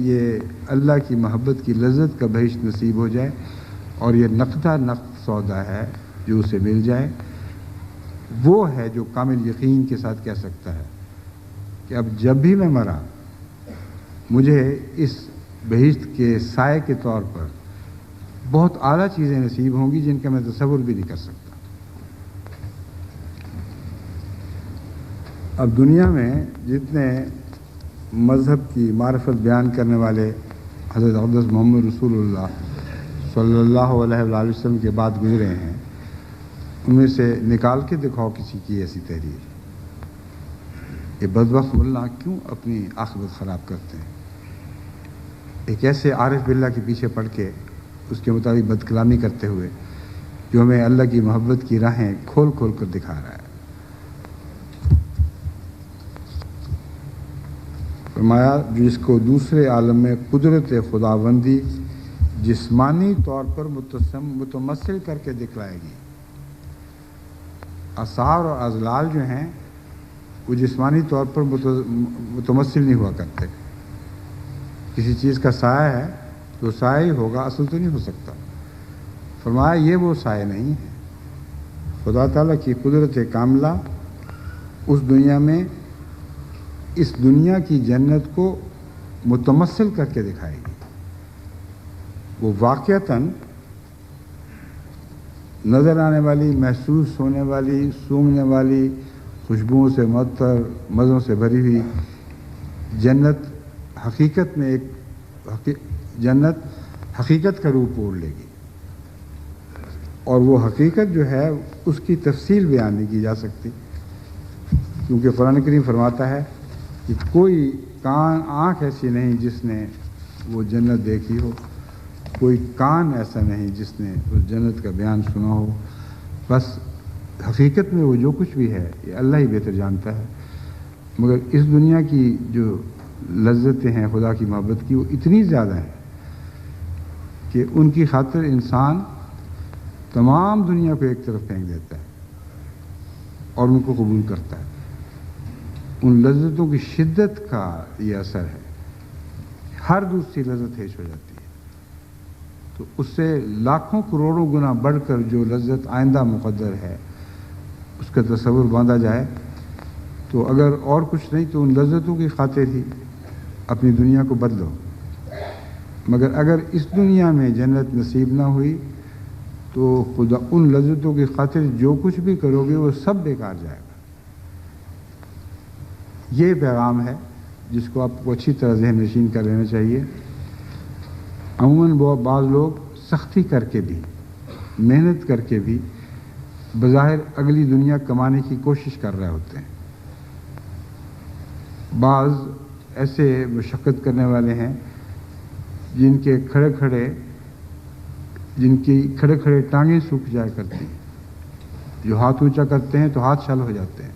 Speaker 1: یہ اللہ کی محبت کی لذت کا بہشت نصیب ہو جائے اور یہ نقدہ نقد سودا ہے جو اسے مل جائے، وہ ہے جو کامل یقین کے ساتھ کہہ سکتا ہے کہ اب جب بھی میں مرا مجھے اس بہشت کے سائے کے طور پر بہت اعلیٰ چیزیں نصیب ہوں گی جن کا میں تصور بھی نہیں کر سکتا۔ اب دنیا میں جتنے مذہب کی معرفت بیان کرنے والے حضرت اقدس محمد رسول اللہ صلی اللہ علیہ وآلہ وسلم کے بعد گزرے ہیں، ان میں سے نکال کے دکھاؤ کسی کی ایسی تحریر۔ یہ بدبخت ملا کیوں اپنی عاقبت خراب کرتے ہیں؟ ایک ایسے عارف باللہ کے پیچھے پڑھ کے اس کے مطابق بد کلامی کرتے ہوئے جو ہمیں اللہ کی محبت کی راہیں کھول کھول کر دکھا رہا ہے۔ فرمایا جس کو دوسرے عالم میں قدرت خداوندی جسمانی طور پر متمثل کر کے دکھلائے گی۔ آثار اور اضلال جو ہیں وہ جسمانی طور پر متمثل نہیں ہوا کرتے۔ کسی چیز کا سایہ ہے تو سایہ ہی ہوگا، اصل تو نہیں ہو سکتا۔ فرمایا یہ وہ سایہ نہیں ہے، خدا تعالیٰ کی قدرت کاملہ اس دنیا میں اس دنیا کی جنت کو متمثل کر کے دکھائے گی۔ وہ واقعتاً نظر آنے والی، محسوس ہونے والی، سونگھنے والی، خوشبوؤں سے معطر، مزوں سے بھری ہوئی جنت حقیقت میں جنت حقیقت کا روپ اوڑھ لے گی، اور وہ حقیقت جو ہے اس کی تفصیل بیان نہیں کی جا سکتی، کیونکہ قرآن کریم فرماتا ہے کہ کوئی آنکھ ایسی نہیں جس نے وہ جنت دیکھی ہو، کوئی کان ایسا نہیں جس نے اس جنت کا بیان سنا ہو، بس حقیقت میں وہ جو کچھ بھی ہے یہ اللہ ہی بہتر جانتا ہے۔ مگر اس دنیا کی جو لذتیں ہیں خدا کی محبت کی وہ اتنی زیادہ ہیں کہ ان کی خاطر انسان تمام دنیا کو ایک طرف پھینک دیتا ہے اور ان کو قبول کرتا ہے۔ ان لذتوں کی شدت کا یہ اثر ہے، ہر دوسری لذت ہیچ ہو جاتی ہے، تو اس سے لاکھوں کروڑوں گنا بڑھ کر جو لذت آئندہ مقدر ہے اس کا تصور باندھا جائے تو اگر اور کچھ نہیں تو ان لذتوں کی خاطر ہی اپنی دنیا کو بدلو، مگر اگر اس دنیا میں جنت نصیب نہ ہوئی تو خدا ان لذتوں کی خاطر جو کچھ بھی کرو گے وہ سب بیکار جائے گا۔ یہ پیغام ہے جس کو آپ کو اچھی طرح ذہن نشین کر لینا چاہیے۔ عموماً بعض لوگ سختی کر کے بھی، محنت کر کے بھی بظاہر اگلی دنیا کمانے کی کوشش کر رہے ہوتے ہیں۔ بعض ایسے مشقت کرنے والے ہیں جن کی کھڑے کھڑے ٹانگیں سوکھ جایا کرتی ہیں، جو ہاتھ اونچا کرتے ہیں تو ہاتھ چھل ہو جاتے ہیں،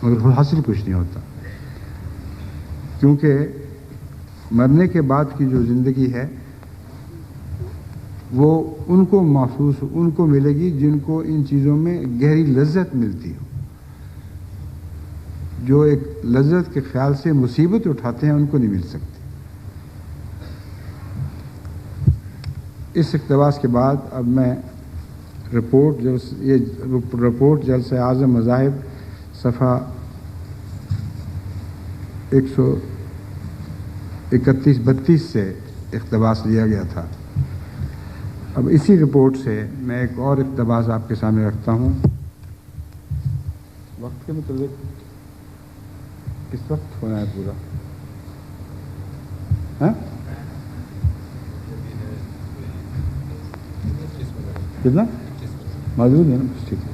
Speaker 1: مگر حاصل کچھ نہیں ہوتا، کیونکہ مرنے کے بعد کی جو زندگی ہے وہ ان کو محسوس ان کو ملے گی جن کو ان چیزوں میں گہری لذت ملتی ہو، جو ایک لذت کے خیال سے مصیبت اٹھاتے ہیں ان کو نہیں مل سکتی۔ اس اقتباس کے بعد اب میں رپورٹ جلسہ اعظم مذاہب صفحہ 131-32 سے اقتباس لیا گیا تھا۔ اب اسی رپورٹ سے میں ایک اور اقتباس آپ کے سامنے رکھتا ہوں۔ وقت کے متعلق اس وقت ہونا ہے پورا، ہاں کتنا موجود ہے نا؟ ٹھیک ہے۔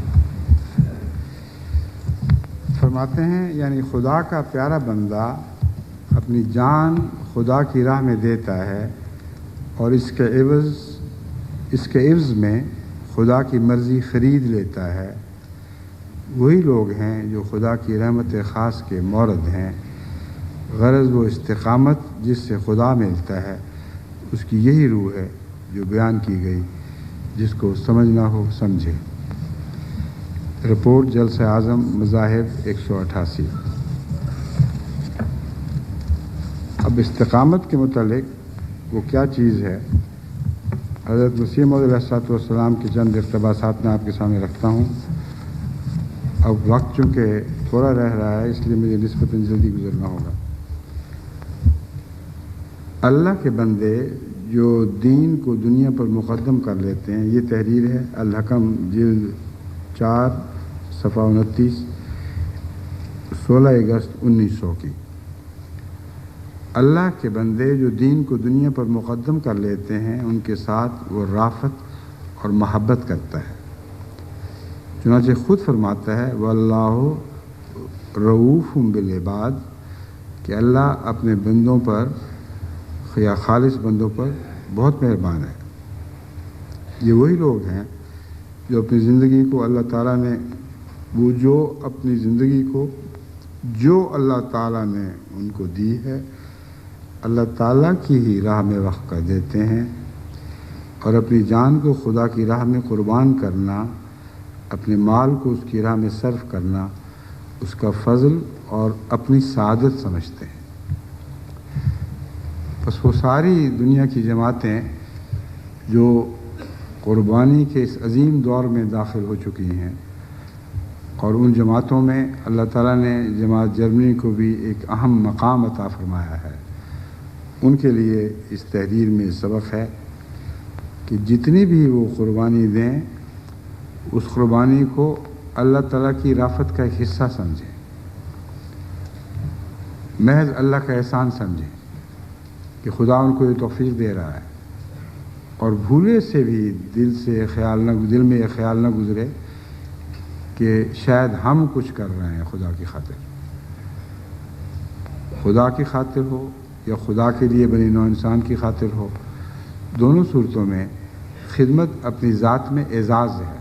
Speaker 1: فرماتے ہیں یعنی خدا کا پیارا بندہ اپنی جان خدا کی راہ میں دیتا ہے اور اس کے عوض میں خدا کی مرضی خرید لیتا ہے، وہی لوگ ہیں جو خدا کی رحمت خاص کے مورد ہیں۔ غرض وہ استقامت جس سے خدا ملتا ہے اس کی یہی روح ہے جو بیان کی گئی، جس کو سمجھنا ہو سمجھے۔ رپورٹ جلسہ اعظم مذاہب 188۔ اب استقامت کے متعلق وہ کیا چیز ہے، حضرت مسیح موعود علیہ السلام کے چند اقتباسات میں آپ کے سامنے رکھتا ہوں۔ اب وقت چونکہ تھوڑا رہ رہا ہے اس لیے مجھے نسبتاً جلدی گزرنا ہوگا۔ اللہ کے بندے جو دین کو دنیا پر مقدم کر لیتے ہیں، یہ تحریر ہے الحکم جلد 4 صفحہ 29، 16 اگست 1900 کی۔ اللہ کے بندے جو دین کو دنیا پر مقدم کر لیتے ہیں ان کے ساتھ وہ رافت اور محبت کرتا ہے، چنانچہ خود فرماتا ہے واللہ رؤوف بالعباد، کہ اللہ اپنے بندوں پر یا خالص بندوں پر بہت مہربان ہے۔ یہ وہی لوگ ہیں جو اپنی زندگی کو اللہ تعالیٰ نے اپنی زندگی کو جو اللہ تعالیٰ نے ان کو دی ہے اللہ تعالیٰ کی ہی راہ میں وقف کر دیتے ہیں، اور اپنی جان کو خدا کی راہ میں قربان کرنا، اپنے مال کو اس کی راہ میں صرف کرنا اس کا فضل اور اپنی سعادت سمجھتے ہیں۔ بس وہ ساری دنیا کی جماعتیں جو قربانی کے اس عظیم دور میں داخل ہو چکی ہیں، اور ان جماعتوں میں اللہ تعالیٰ نے جماعت جرمنی کو بھی ایک اہم مقام عطا فرمایا ہے، ان کے لیے اس تحریر میں سبق ہے کہ جتنی بھی وہ قربانی دیں اس قربانی کو اللہ تعالیٰ کی رافت کا ایک حصہ سمجھیں، محض اللہ کا احسان سمجھیں کہ خدا ان کو یہ توفیق دے رہا ہے، اور بھولے سے بھی دل میں یہ خیال نہ گزرے کہ شاید ہم کچھ کر رہے ہیں خدا کی خاطر ہو یا خدا کے لیے بنی نوع انسان کی خاطر ہو، دونوں صورتوں میں خدمت اپنی ذات میں اعزاز ہے،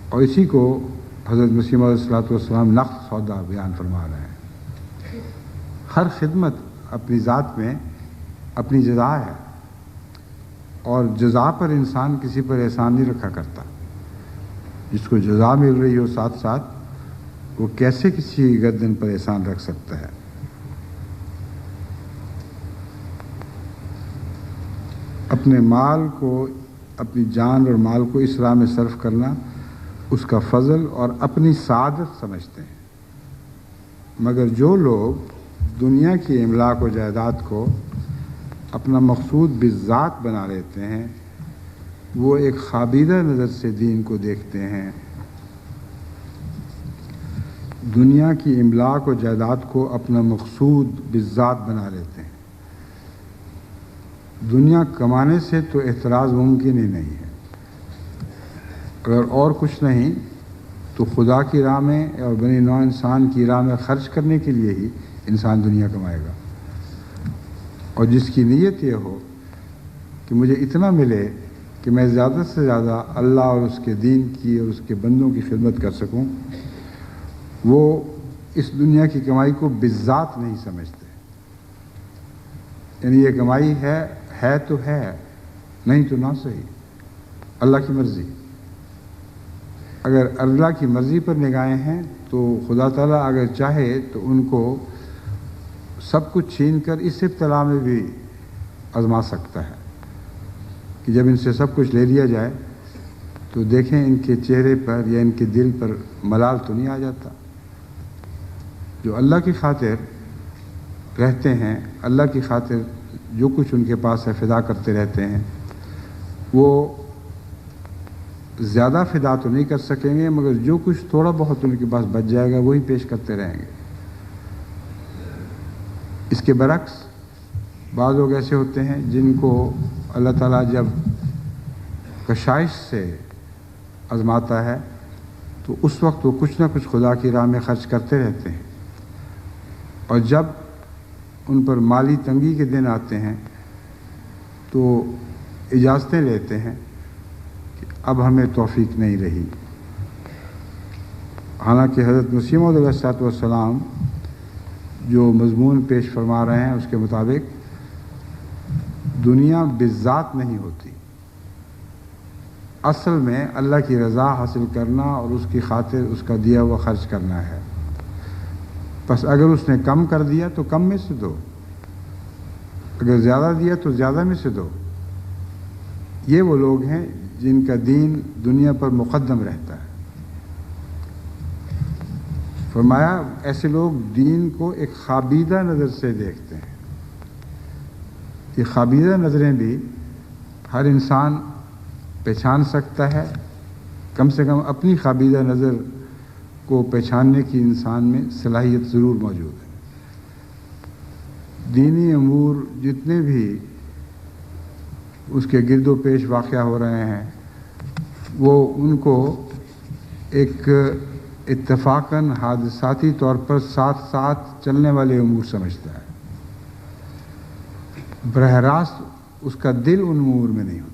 Speaker 1: اور اسی کو حضرت مسیح موعود علیہ السلام نقد سودا بیان فرما رہے ہیں۔ ہر خدمت اپنی ذات میں اپنی جزا ہے، اور جزا پر انسان کسی پر احسان نہیں رکھا کرتا۔ جس کو جزا مل رہی ہو ساتھ ساتھ وہ کیسے کسی گردن پر احسان رکھ سکتا ہے؟ اپنے مال کو، اپنی جان اور مال کو اس راہ میں صرف کرنا اس کا فضل اور اپنی سعادت سمجھتے ہیں، مگر جو لوگ دنیا کی املاک و جائیداد کو اپنا مقصود بالذات بنا لیتے ہیں وہ ایک خوابیدہ نظر سے دین کو دیکھتے ہیں۔ دنیا کی املاک و جائیداد کو اپنا مقصود بالذات بنا لیتے ہیں۔ دنیا کمانے سے تو احتراز ممکن ہی نہیں ہے، اگر اور کچھ نہیں تو خدا کی راہ میں اور بنی نوع انسان کی راہ میں خرچ کرنے کے لیے ہی انسان دنیا کمائے گا، اور جس کی نیت یہ ہو کہ مجھے اتنا ملے کہ میں زیادہ سے زیادہ اللہ اور اس کے دین کی اور اس کے بندوں کی خدمت کر سکوں، وہ اس دنیا کی کمائی کو بالذات نہیں سمجھتے۔ یعنی یہ کمائی ہے تو ہے، نہیں تو نہ صحیح، اللہ کی مرضی۔ اگر اللہ کی مرضی پر نگاہیں ہیں تو خدا تعالیٰ اگر چاہے تو ان کو سب کچھ چھین کر اس ابتلا میں بھی آزما سکتا ہے کہ جب ان سے سب کچھ لے لیا جائے تو دیکھیں ان کے چہرے پر یا ان کے دل پر ملال تو نہیں آ جاتا۔ جو اللہ کی خاطر رہتے ہیں، اللہ کی خاطر جو کچھ ان کے پاس ہے فدا کرتے رہتے ہیں، وہ زیادہ فدا تو نہیں کر سکیں گے، مگر جو کچھ تھوڑا بہت ان کے پاس بچ جائے گا وہی پیش کرتے رہیں گے۔ اس کے برعکس بعض لوگ ایسے ہوتے ہیں جن کو اللہ تعالیٰ جب کشائش سے آزماتا ہے تو اس وقت وہ کچھ نہ کچھ خدا کی راہ میں خرچ کرتے رہتے ہیں، اور جب ان پر مالی تنگی کے دن آتے ہیں تو اجازتیں لیتے ہیں کہ اب ہمیں توفیق نہیں رہی۔ حالانکہ حضرت مسیح موعود علیہ السلام جو مضمون پیش فرما رہے ہیں اس کے مطابق دنیا بالذات نہیں ہوتی، اصل میں اللہ کی رضا حاصل کرنا اور اس کی خاطر اس کا دیا ہوا خرچ کرنا ہے۔ بس اگر اس نے کم کر دیا تو کم میں سے دو، اگر زیادہ دیا تو زیادہ میں سے دو۔ یہ وہ لوگ ہیں جن کا دین دنیا پر مقدم رہتا ہے۔ فرمایا ایسے لوگ دین کو ایک خوابیدہ نظر سے دیکھتے ہیں۔ یہ خوابیدہ نظریں بھی ہر انسان پہچان سکتا ہے، کم سے کم اپنی خوابیدہ نظر کو پہچاننے کی انسان میں صلاحیت ضرور موجود ہے۔ دینی امور جتنے بھی اس کے گرد و پیش واقع ہو رہے ہیں وہ ان کو ایک اتفاقاً حادثاتی طور پر ساتھ ساتھ چلنے والے امور سمجھتا ہے۔ براہ راست اس کا دل ان امور میں نہیں ہوتا۔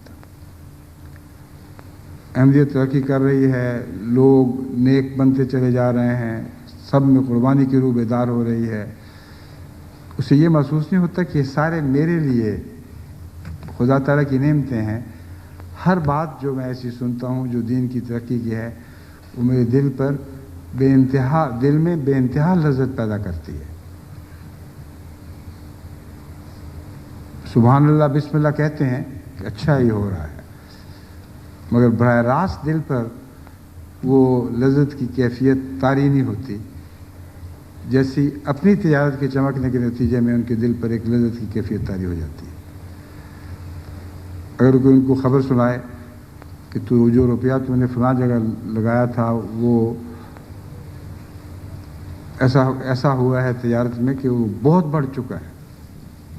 Speaker 1: احمدیت ترقی کر رہی ہے، لوگ نیک بنتے چلے جا رہے ہیں، سب میں قربانی کی روح بیدار ہو رہی ہے، اسے یہ محسوس نہیں ہوتا کہ یہ سارے میرے لیے خدا تعالیٰ کی نعمتیں ہیں۔ ہر بات جو میں ایسی سنتا ہوں جو دین کی ترقی کی ہے وہ میرے دل پر دل میں بے انتہا لذت پیدا کرتی ہے۔ سبحان اللہ بسم اللہ کہتے ہیں کہ اچھا ہی ہو رہا ہے، مگر براہ راست دل پر وہ لذت کی کیفیت طاری نہیں ہوتی جیسی اپنی تجارت کے چمکنے کے نتیجے میں ان کے دل پر ایک لذت کی کیفیت طاری ہو جاتی ہے۔ اگر کوئی ان کو خبر سنائے کہ تو جو روپیہ تم نے فلاں جگہ لگایا تھا وہ ایسا ہوا ہے تجارت میں کہ وہ بہت بڑھ چکا ہے،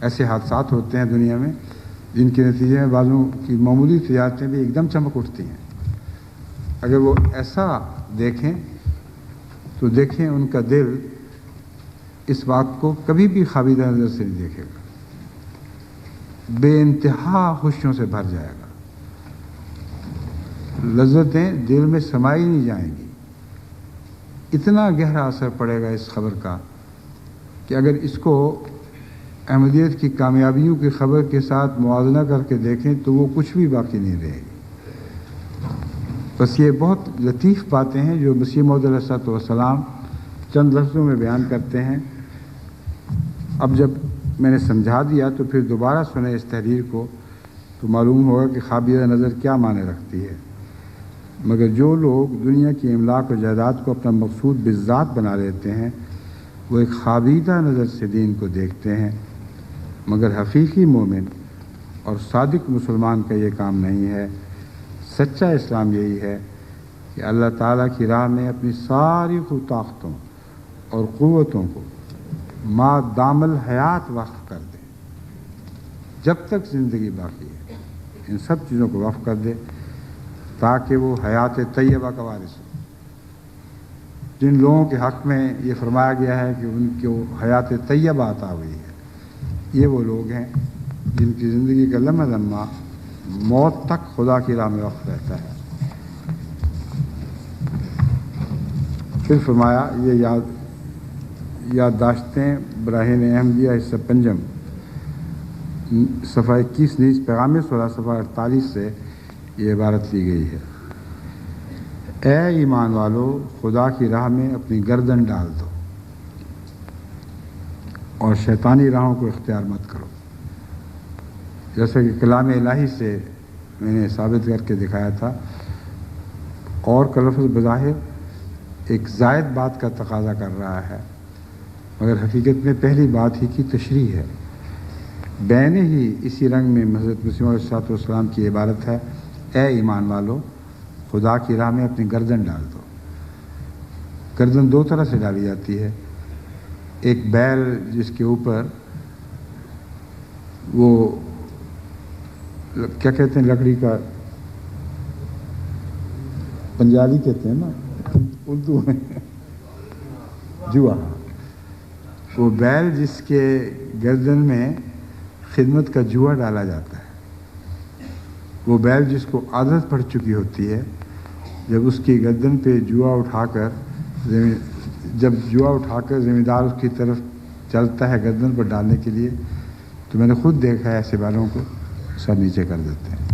Speaker 1: ایسے حادثات ہوتے ہیں دنیا میں جن کے نتیجے میں بعضوں کی معمولی تجارتیں بھی ایک دم چمک اٹھتی ہیں۔ اگر وہ ایسا دیکھیں تو دیکھیں ان کا دل اس بات کو کبھی بھی خوابیدہ نظر سے نہیں دیکھے گا، بے انتہا خوشیوں سے بھر جائے گا، لذتیں دل میں سمائی نہیں جائیں گی۔ اتنا گہرا اثر پڑے گا اس خبر کا کہ اگر اس کو احمدیت کی کامیابیوں کی خبر کے ساتھ موازنہ کر کے دیکھیں تو وہ کچھ بھی باقی نہیں رہے گی۔ بس یہ بہت لطیف باتیں ہیں جو مسیح موعود علیہ الصلوۃ والسلام چند لفظوں میں بیان کرتے ہیں۔ اب جب میں نے سمجھا دیا تو پھر دوبارہ سنیں اس تحریر کو تو معلوم ہوگا کہ خوابیدہ نظر کیا معنی رکھتی ہے۔ مگر جو لوگ دنیا کی املاک و جائیداد کو اپنا مقصود بالذات بنا لیتے ہیں وہ ایک خوابیدہ نظر سے دین کو دیکھتے ہیں، مگر حقیقی مومن اور صادق مسلمان کا یہ کام نہیں ہے۔ سچا اسلام یہی ہے کہ اللہ تعالیٰ کی راہ میں اپنی ساری طاقتوں اور قوتوں کو ما دام الحیات وقف کر دے، جب تک زندگی باقی ہے ان سب چیزوں کو وقف کر دے تاکہ وہ حیات طیبہ کا وارث ہو۔ جن لوگوں کے حق میں یہ فرمایا گیا ہے کہ ان کو حیات طیبہ عطا ہوئی ہے، یہ وہ لوگ ہیں جن کی زندگی کا لمحہ لمحہ موت تک خدا کی راہ میں وقف رہتا ہے۔ پھر فرمایا یہ یادداشتیں براہین احمدیہ حصہ پنجم صفحہ 21 نیز پیغام صلح صفحہ 48 سے یہ عبارت لی گئی ہے: اے ایمان والو، خدا کی راہ میں اپنی گردن ڈال دو اور شیطانی راہوں کو اختیار مت کرو۔ جیسا کہ کلام الہی سے میں نے ثابت کر کے دکھایا تھا، اور کا لفظ بظاہر ایک زائد بات کا تقاضا کر رہا ہے، مگر حقیقت میں پہلی بات ہی کی تشریح ہے۔ بین ہی اسی رنگ میں حضرت مسیح علیہ السلام کی عبارت ہے: اے ایمان والو، خدا کی راہ میں اپنی گردن ڈال دو۔ گردن دو طرح سے ڈالی جاتی ہے، ایک بیل جس کے اوپر وہ کیا کہتے ہیں، لکڑی کا پنجالی کہتے ہیں نا اردو میں، جوا، وہ بیل جس کے گردن میں خدمت کا جوا ڈالا جاتا ہے، وہ بیل جس کو عادت پڑ چکی ہوتی ہے، جب اس کی گردن پہ جوا اٹھا کر ذمہ دار اس کی طرف چلتا ہے گردن پر ڈالنے کے لیے، تو میں نے خود دیکھا ہے ایسے بیلوں کو سر نیچے کر دیتے ہیں،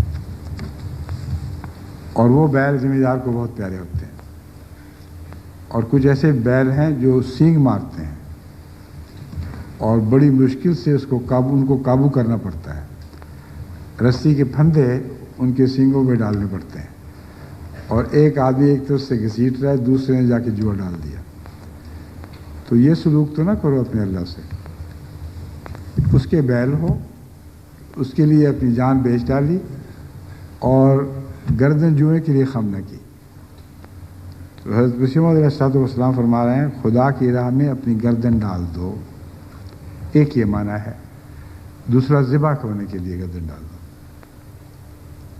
Speaker 1: اور وہ بیل ذمہ دار کو بہت پیارے ہوتے ہیں۔ اور کچھ ایسے بیل ہیں جو سینگ مارتے ہیں، اور بڑی مشکل سے ان کو قابو کرنا پڑتا ہے. رسی کے پھندے ان کے سینگوں میں ڈالنے پڑتے ہیں اور ایک آدمی ایک طرف سے گھسیٹ رہا ہے, دوسرے نے جا کے جوا ڈال دیا. تو یہ سلوک تو نہ کرو اپنے اللہ سے. اس کے بیل ہو, اس کے لیے اپنی جان بیچ ڈالی اور گردن جوئے کے لیے خم نہ کی. تو حضرت مسیح موعود علیہ السلام فرما رہے ہیں خدا کی راہ میں اپنی گردن ڈال دو. ایک یہ معنی ہے, دوسرا ذبح کرنے کے لیے گردن ڈال دو,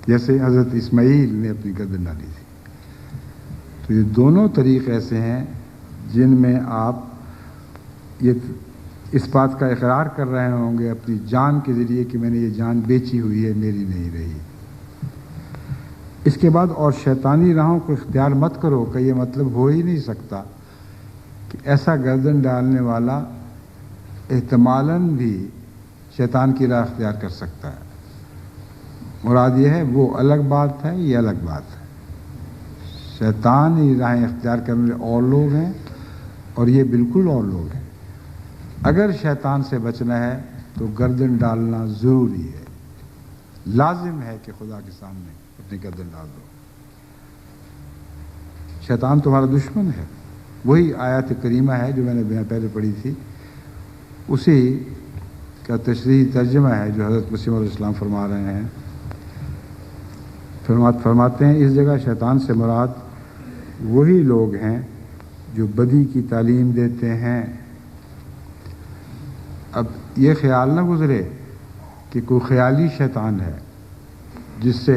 Speaker 1: جیسے حضرت اسماعیل نے اپنی گردن ڈالی تھی. تو یہ دونوں طریق ایسے ہیں جن میں آپ یہ اس بات کا اقرار کر رہے ہوں گے اپنی جان کے ذریعے کہ میں نے یہ جان بیچی ہوئی ہے, میری نہیں رہی. اس کے بعد اور شیطانی راہوں کو اختیار مت کرو کہ یہ مطلب ہو ہی نہیں سکتا کہ ایسا گردن ڈالنے والا احتمالاً بھی شیطان کی راہ اختیار کر سکتا ہے. مراد یہ ہے وہ الگ بات ہے, یہ الگ بات ہے. شیطان ہی راہیں اختیار کرنے والے اور لوگ ہیں اور یہ بالکل اور لوگ ہیں. اگر شیطان سے بچنا ہے تو گردن ڈالنا ضروری ہے, لازم ہے کہ خدا کے سامنے اپنی گردن ڈال دو. شیطان تمہارا دشمن ہے. وہی آیت کریمہ ہے جو میں نے پہلے پڑھی تھی, اسی کا تشریحی ترجمہ ہے جو حضرت مسیح علیہ السلام فرما رہے ہیں. فرماتے ہیں اس جگہ شیطان سے مراد وہی لوگ ہیں جو بدی کی تعلیم دیتے ہیں. اب یہ خیال نہ گزرے کہ کوئی خیالی شیطان ہے جس سے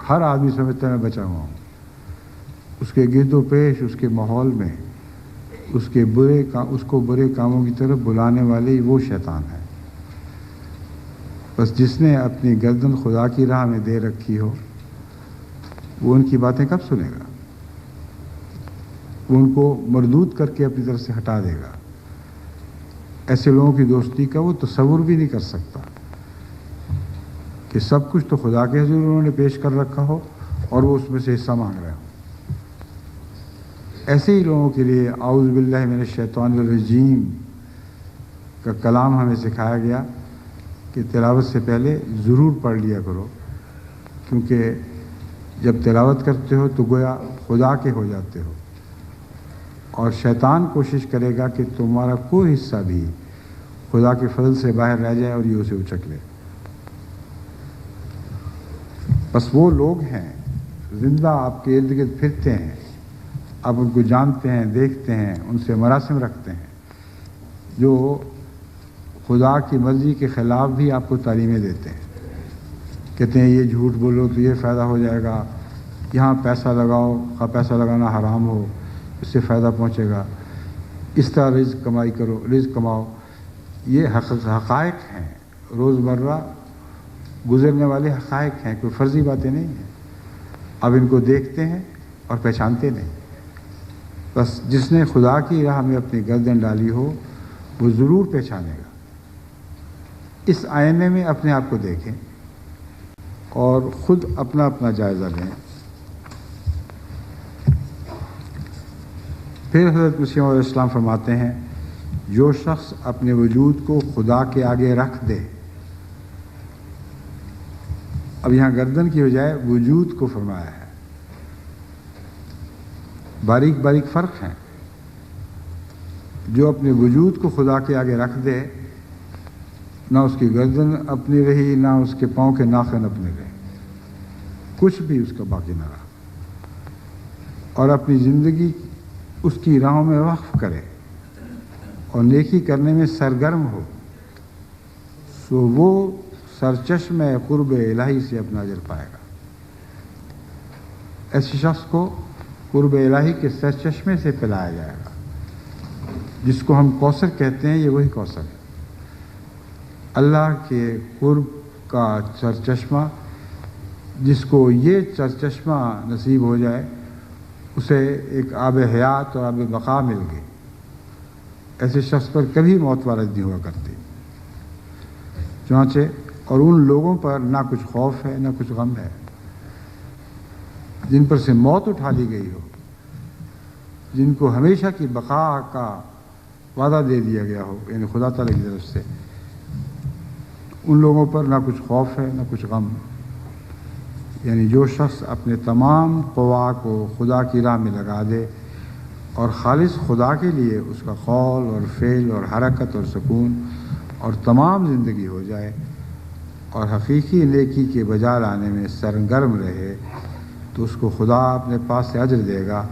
Speaker 1: ہر آدمی سمجھتا ہے میں بچا ہوا ہوں. اس کے گرد و پیش, اس کے ماحول میں اس کو برے کاموں کی طرف بلانے والے ہی وہ شیطان ہے. بس جس نے اپنی گردن خدا کی راہ میں دے رکھی ہو وہ ان کی باتیں کب سنے گا؟ وہ ان کو مردود کر کے اپنی طرف سے ہٹا دے گا. ایسے لوگوں کی دوستی کا وہ تصور بھی نہیں کر سکتا کہ کہ سب کچھ تو خدا کے حضور انہوں نے پیش کر رکھا ہو اور وہ اس میں سے حصہ مانگ رہے ہوں. ایسے ہی لوگوں کے لیے اعوذ باللہ من الشیطان الرجیم کا کلام ہمیں سکھایا گیا کہ تلاوت سے پہلے ضرور پڑھ لیا کرو، کیونکہ جب تلاوت کرتے ہو تو گویا خدا کے ہو جاتے ہو، اور شیطان کوشش کرے گا کہ تمہارا کوئی حصہ بھی خدا کے فضل سے باہر رہ جائے اور یہ اسے اچک لے. بس وہ لوگ ہیں زندہ آپ کے ارد گرد پھرتے ہیں، آپ ان کو جانتے ہیں، دیکھتے ہیں، ان سے مراسم رکھتے ہیں، جو خدا کی مرضی کے خلاف بھی آپ کو تعلیمیں دیتے ہیں. کہتے ہیں یہ جھوٹ بولو تو یہ فائدہ ہو جائے گا، یہاں پیسہ لگاؤ، پیسہ لگانا حرام ہو، اس سے فائدہ پہنچے گا، اس طرح رزق کمائی کرو، رزق کماؤ. یہ حقائق ہیں، روزمرہ گزرنے والے حقائق ہیں، کوئی فرضی باتیں نہیں ہیں. اب ان کو دیکھتے ہیں اور پہچانتے نہیں. بس جس نے خدا کی راہ میں اپنی گردن ڈالی ہو وہ ضرور پہچانے گا. اس آئینے میں اپنے آپ کو دیکھیں اور خود اپنا اپنا جائزہ لیں. پھر حضرت مسیح علیہ السلام فرماتے ہیں جو شخص اپنے وجود کو خدا کے آگے رکھ دے. اب یہاں گردن کی بجائے وجود کو فرمایا ہے. باریک باریک فرق ہیں. جو اپنے وجود کو خدا کے آگے رکھ دے، نہ اس کی گردن اپنی رہی، نہ اس کے پاؤں کے ناخن اپنے رہے، کچھ بھی اس کا باقی نہ رہا، اور اپنی زندگی اس کی راہوں میں وقف کرے اور نیکی کرنے میں سرگرم ہو، سو وہ سرچشمہ قرب الہی سے اپنا اجر پائے گا. ایسے شخص کو قرب الہی کے سرچشمے سے پلایا جائے گا. جس کو ہم کوثر کہتے ہیں، یہ وہی کوثر ہے، اللہ کے قرب کا سرچشمہ. جس کو یہ سرچشمہ نصیب ہو جائے اسے ایک آب حیات اور آب بقا مل گئی. ایسے شخص پر کبھی موت وارد نہیں ہوا کرتی. چنانچہ اور ان لوگوں پر نہ کچھ خوف ہے نہ کچھ غم ہے جن پر سے موت اٹھا لی گئی ہو، جن کو ہمیشہ کی بقا کا وعدہ دے دیا گیا ہو، یعنی خدا تعالیٰ کی طرف سے، ان لوگوں پر نہ کچھ خوف ہے نہ کچھ غم. یعنی جو شخص اپنے تمام قوا کو خدا کی راہ میں لگا دے اور خالص خدا کے لیے اس کا قول اور فعل اور حرکت اور سکون اور تمام زندگی ہو جائے اور حقیقی نیکی کے بجا لانے میں سرگرم رہے، تو اس کو خدا اپنے پاس سے اجر دے گا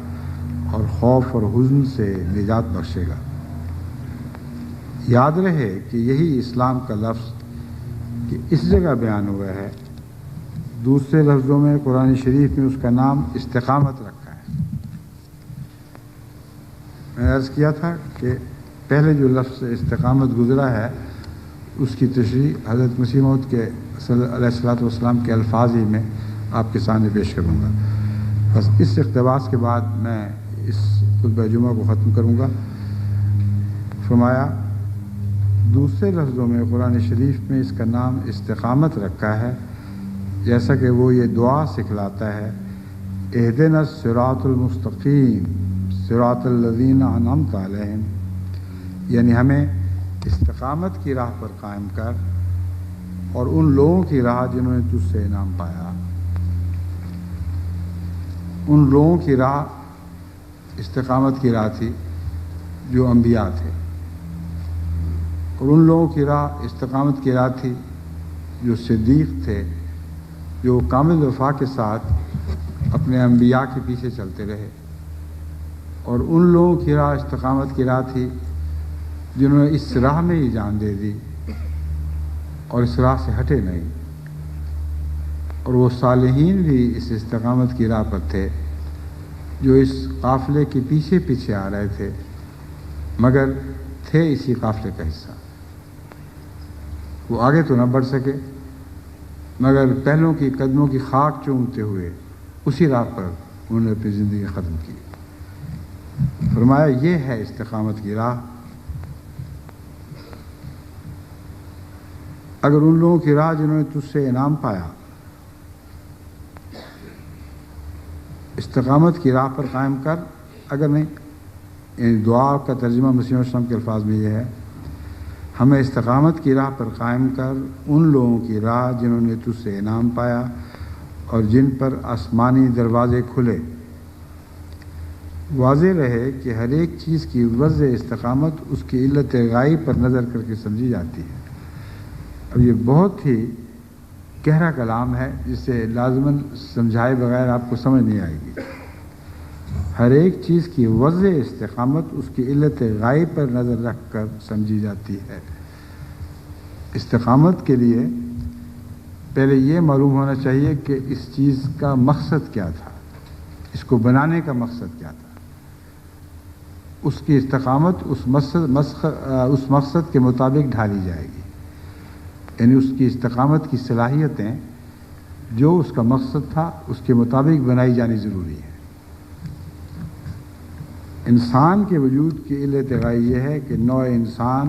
Speaker 1: اور خوف اور حزن سے نجات بخشے گا. یاد رہے کہ یہی اسلام کا لفظ کہ اس جگہ بیان ہوا ہے، دوسرے لفظوں میں قرآن شریف میں اس کا نام استقامت رکھا ہے. میں نے عرض کیا تھا کہ پہلے جو لفظ استقامت گزرا ہے اس کی تشریح حضرت مسیح موعود کے علیہ الصلوۃ والسلام کے الفاظ ہی میں آپ کے سامنے پیش کروں گا. بس اس اقتباس کے بعد میں اس خطبہ جمعہ کو ختم کروں گا. فرمایا دوسرے لفظوں میں قرآن شریف میں اس کا نام استقامت رکھا ہے، جیسا کہ وہ یہ دعا سکھلاتا ہے، اہدنا الصراط المستقیم صراط الذین انعمت علیہم، یعنی ہمیں استقامت کی راہ پر قائم کر اور ان لوگوں کی راہ جنہوں نے تجھ سے انعام پایا. ان لوگوں کی راہ استقامت کی راہ تھی جو انبیاء تھے، اور ان لوگوں کی راہ استقامت کی راہ تھی جو صدیق تھے، جو کامل وفا کے ساتھ اپنے انبیاء کے پیچھے چلتے رہے، اور ان لوگوں کی راہ استقامت کی راہ تھی جنہوں نے اس راہ میں ہی جان دے دی اور اس راہ سے ہٹے نہیں. اور وہ صالحین بھی اس استقامت کی راہ پر تھے جو اس قافلے کے پیچھے پیچھے آ رہے تھے مگر تھے اسی قافلے کا حصہ. وہ آگے تو نہ بڑھ سکے مگر پہلوں کی قدموں کی خاک چومتے ہوئے اسی راہ پر انہوں نے اپنی زندگی ختم کی. فرمایا یہ ہے استقامت کی راہ. اگر ان لوگوں کی راہ جنہوں نے تجھ سے انعام پایا، استقامت کی راہ پر قائم کر. اگر نہیں، یعنی دعا کا ترجمہ مسیح السلام کے الفاظ میں یہ ہے، ہمیں استقامت کی راہ پر قائم کر ان لوگوں کی راہ جنہوں نے تجھ سے انعام پایا اور جن پر آسمانی دروازے کھلے. واضح رہے کہ ہر ایک چیز کی وضع استقامت اس کی علت غائب پر نظر کر کے سمجھی جاتی ہے. اب یہ بہت ہی گہرا کلام ہے جسے لازماً سمجھائے بغیر آپ کو سمجھ نہیں آئے گی. ہر ایک چیز کی وضع استقامت اس کی علت غائب پر نظر رکھ کر سمجھی جاتی ہے. استقامت کے لیے پہلے یہ معلوم ہونا چاہیے کہ اس چیز کا مقصد کیا تھا، اس کو بنانے کا مقصد کیا تھا. اس کی استقامت اس مقصد کے مطابق ڈھالی جائے گی، یعنی اس کی استقامت کی صلاحیتیں جو اس کا مقصد تھا اس کے مطابق بنائی جانی ضروری ہے. انسان کے وجود کی علت غائب یہ ہے کہ نوع انسان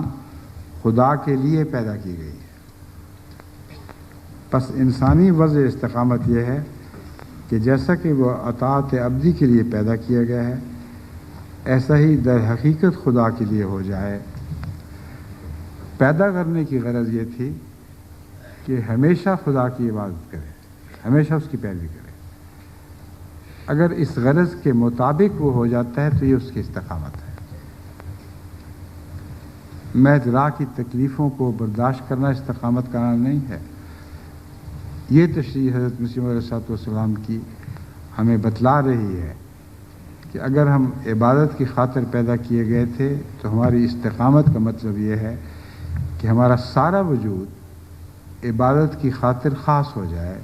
Speaker 1: خدا کے لیے پیدا کی گئی ہے. پس انسانی وضع استقامت یہ ہے کہ جیسا کہ وہ اطاعت ابدی کے لیے پیدا کیا گیا ہے ایسا ہی در حقیقت خدا کے لیے ہو جائے. پیدا کرنے کی غرض یہ تھی کہ ہمیشہ خدا کی عبادت کرے، ہمیشہ اس کی پیروی کرے. اگر اس غرض کے مطابق وہ ہو جاتا ہے تو یہ اس کی استقامت ہے. محض راہ کی تکلیفوں کو برداشت کرنا استقامت کا نام نہیں ہے. یہ تشریح حضرت مسیح علیہ السلام کی ہمیں بتلا رہی ہے کہ اگر ہم عبادت کی خاطر پیدا کیے گئے تھے تو ہماری استقامت کا مطلب یہ ہے کہ ہمارا سارا وجود عبادت کی خاطر خاص ہو جائے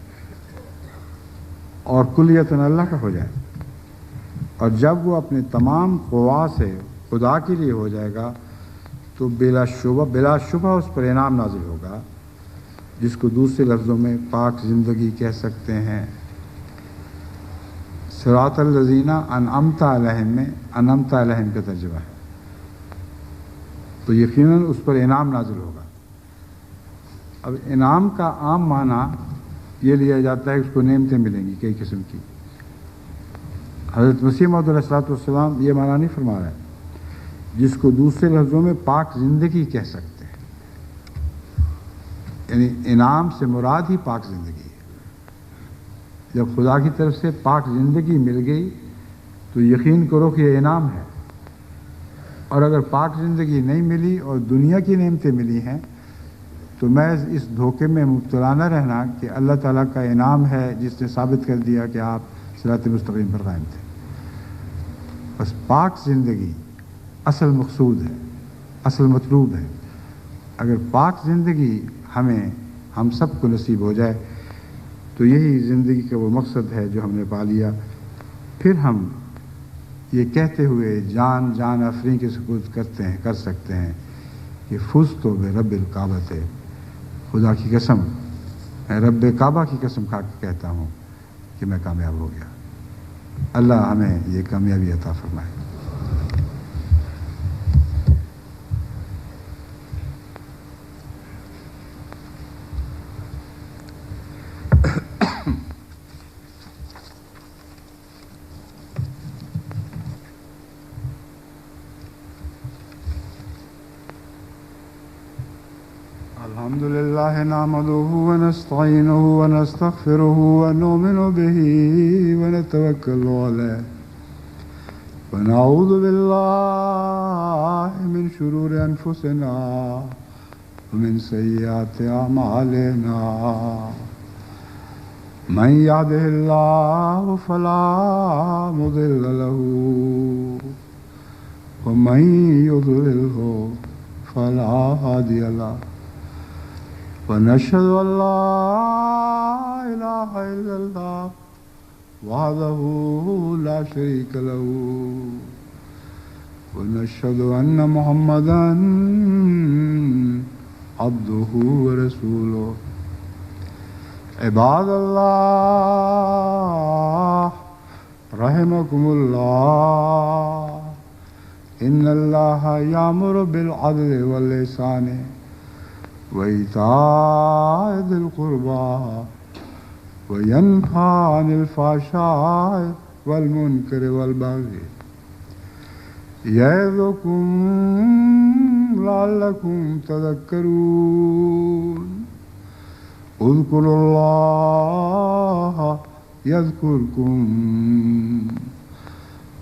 Speaker 1: اور کلیتاً اللہ کا ہو جائے. اور جب وہ اپنے تمام قوا سے خدا کے لیے ہو جائے گا تو بلا شبہ اس پر انعام نازل ہوگا، جس کو دوسرے لفظوں میں پاک زندگی کہہ سکتے ہیں. صراط الذین انعمت علیہم میں انعمت علیہم کا ترجمہ ہے، تو یقیناً اس پر انعام نازل ہوگا. اب انعام کا عام معنی یہ لیا جاتا ہے کہ اس کو نعمتیں ملیں گی کئی قسم کی. حضرت مسیح موعود علیہ الصلوۃ والسلام یہ معنی نہیں فرما رہے. جس کو دوسرے لفظوں میں پاک زندگی کہہ سکتے ہیں، یعنی انعام سے مراد ہی پاک زندگی ہے۔ جب خدا کی طرف سے پاک زندگی مل گئی تو یقین کرو کہ یہ انعام ہے، اور اگر پاک زندگی نہیں ملی اور دنیا کی نعمتیں ملی ہیں تو محض اس دھوکے میں مبتلا نہ رہنا کہ اللہ تعالیٰ کا انعام ہے جس نے ثابت کر دیا کہ آپ صراط مستقیم پر قائم تھے۔ بس پاک زندگی اصل مقصود ہے، اصل مطلوب ہے۔ اگر پاک زندگی ہم سب کو نصیب ہو جائے تو یہی زندگی کا وہ مقصد ہے جو ہم نے پا لیا۔ پھر ہم یہ کہتے ہوئے جان آفرین کے سپرد کر سکتے ہیں کہ فزت برب الکعبۃ، خدا کی قسم، میں رب کعبہ کی قسم کھا کے کہتا ہوں کہ میں کامیاب ہو گیا۔ اللہ ہمیں یہ کامیابی عطا فرمائے۔ الحمد لله نحمده ونستعينه ونستغفره ونؤمن به ونتوكل عليه ونعوذ بالله من شرور أنفسنا ومن سيئات أعمالنا، من يهده الله فلا مضل له ومن يضلله فلا هادي له، ونشهد أن لا إله إلا الله وحده لا شريك له، ونشهد أن محمدا عبده ورسوله۔ عباد الله رحمكم الله، إن الله يأمر بالعدل والإحسان وإيتاء ذي القربى وينهى عن الفحشاء والمنكر والبغي يعظكم لعلكم تذكرون۔ اذكروا الله يذكركم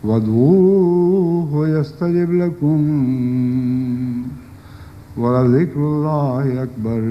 Speaker 1: وادعوه يستجب لكم ولذكر الله أكبر۔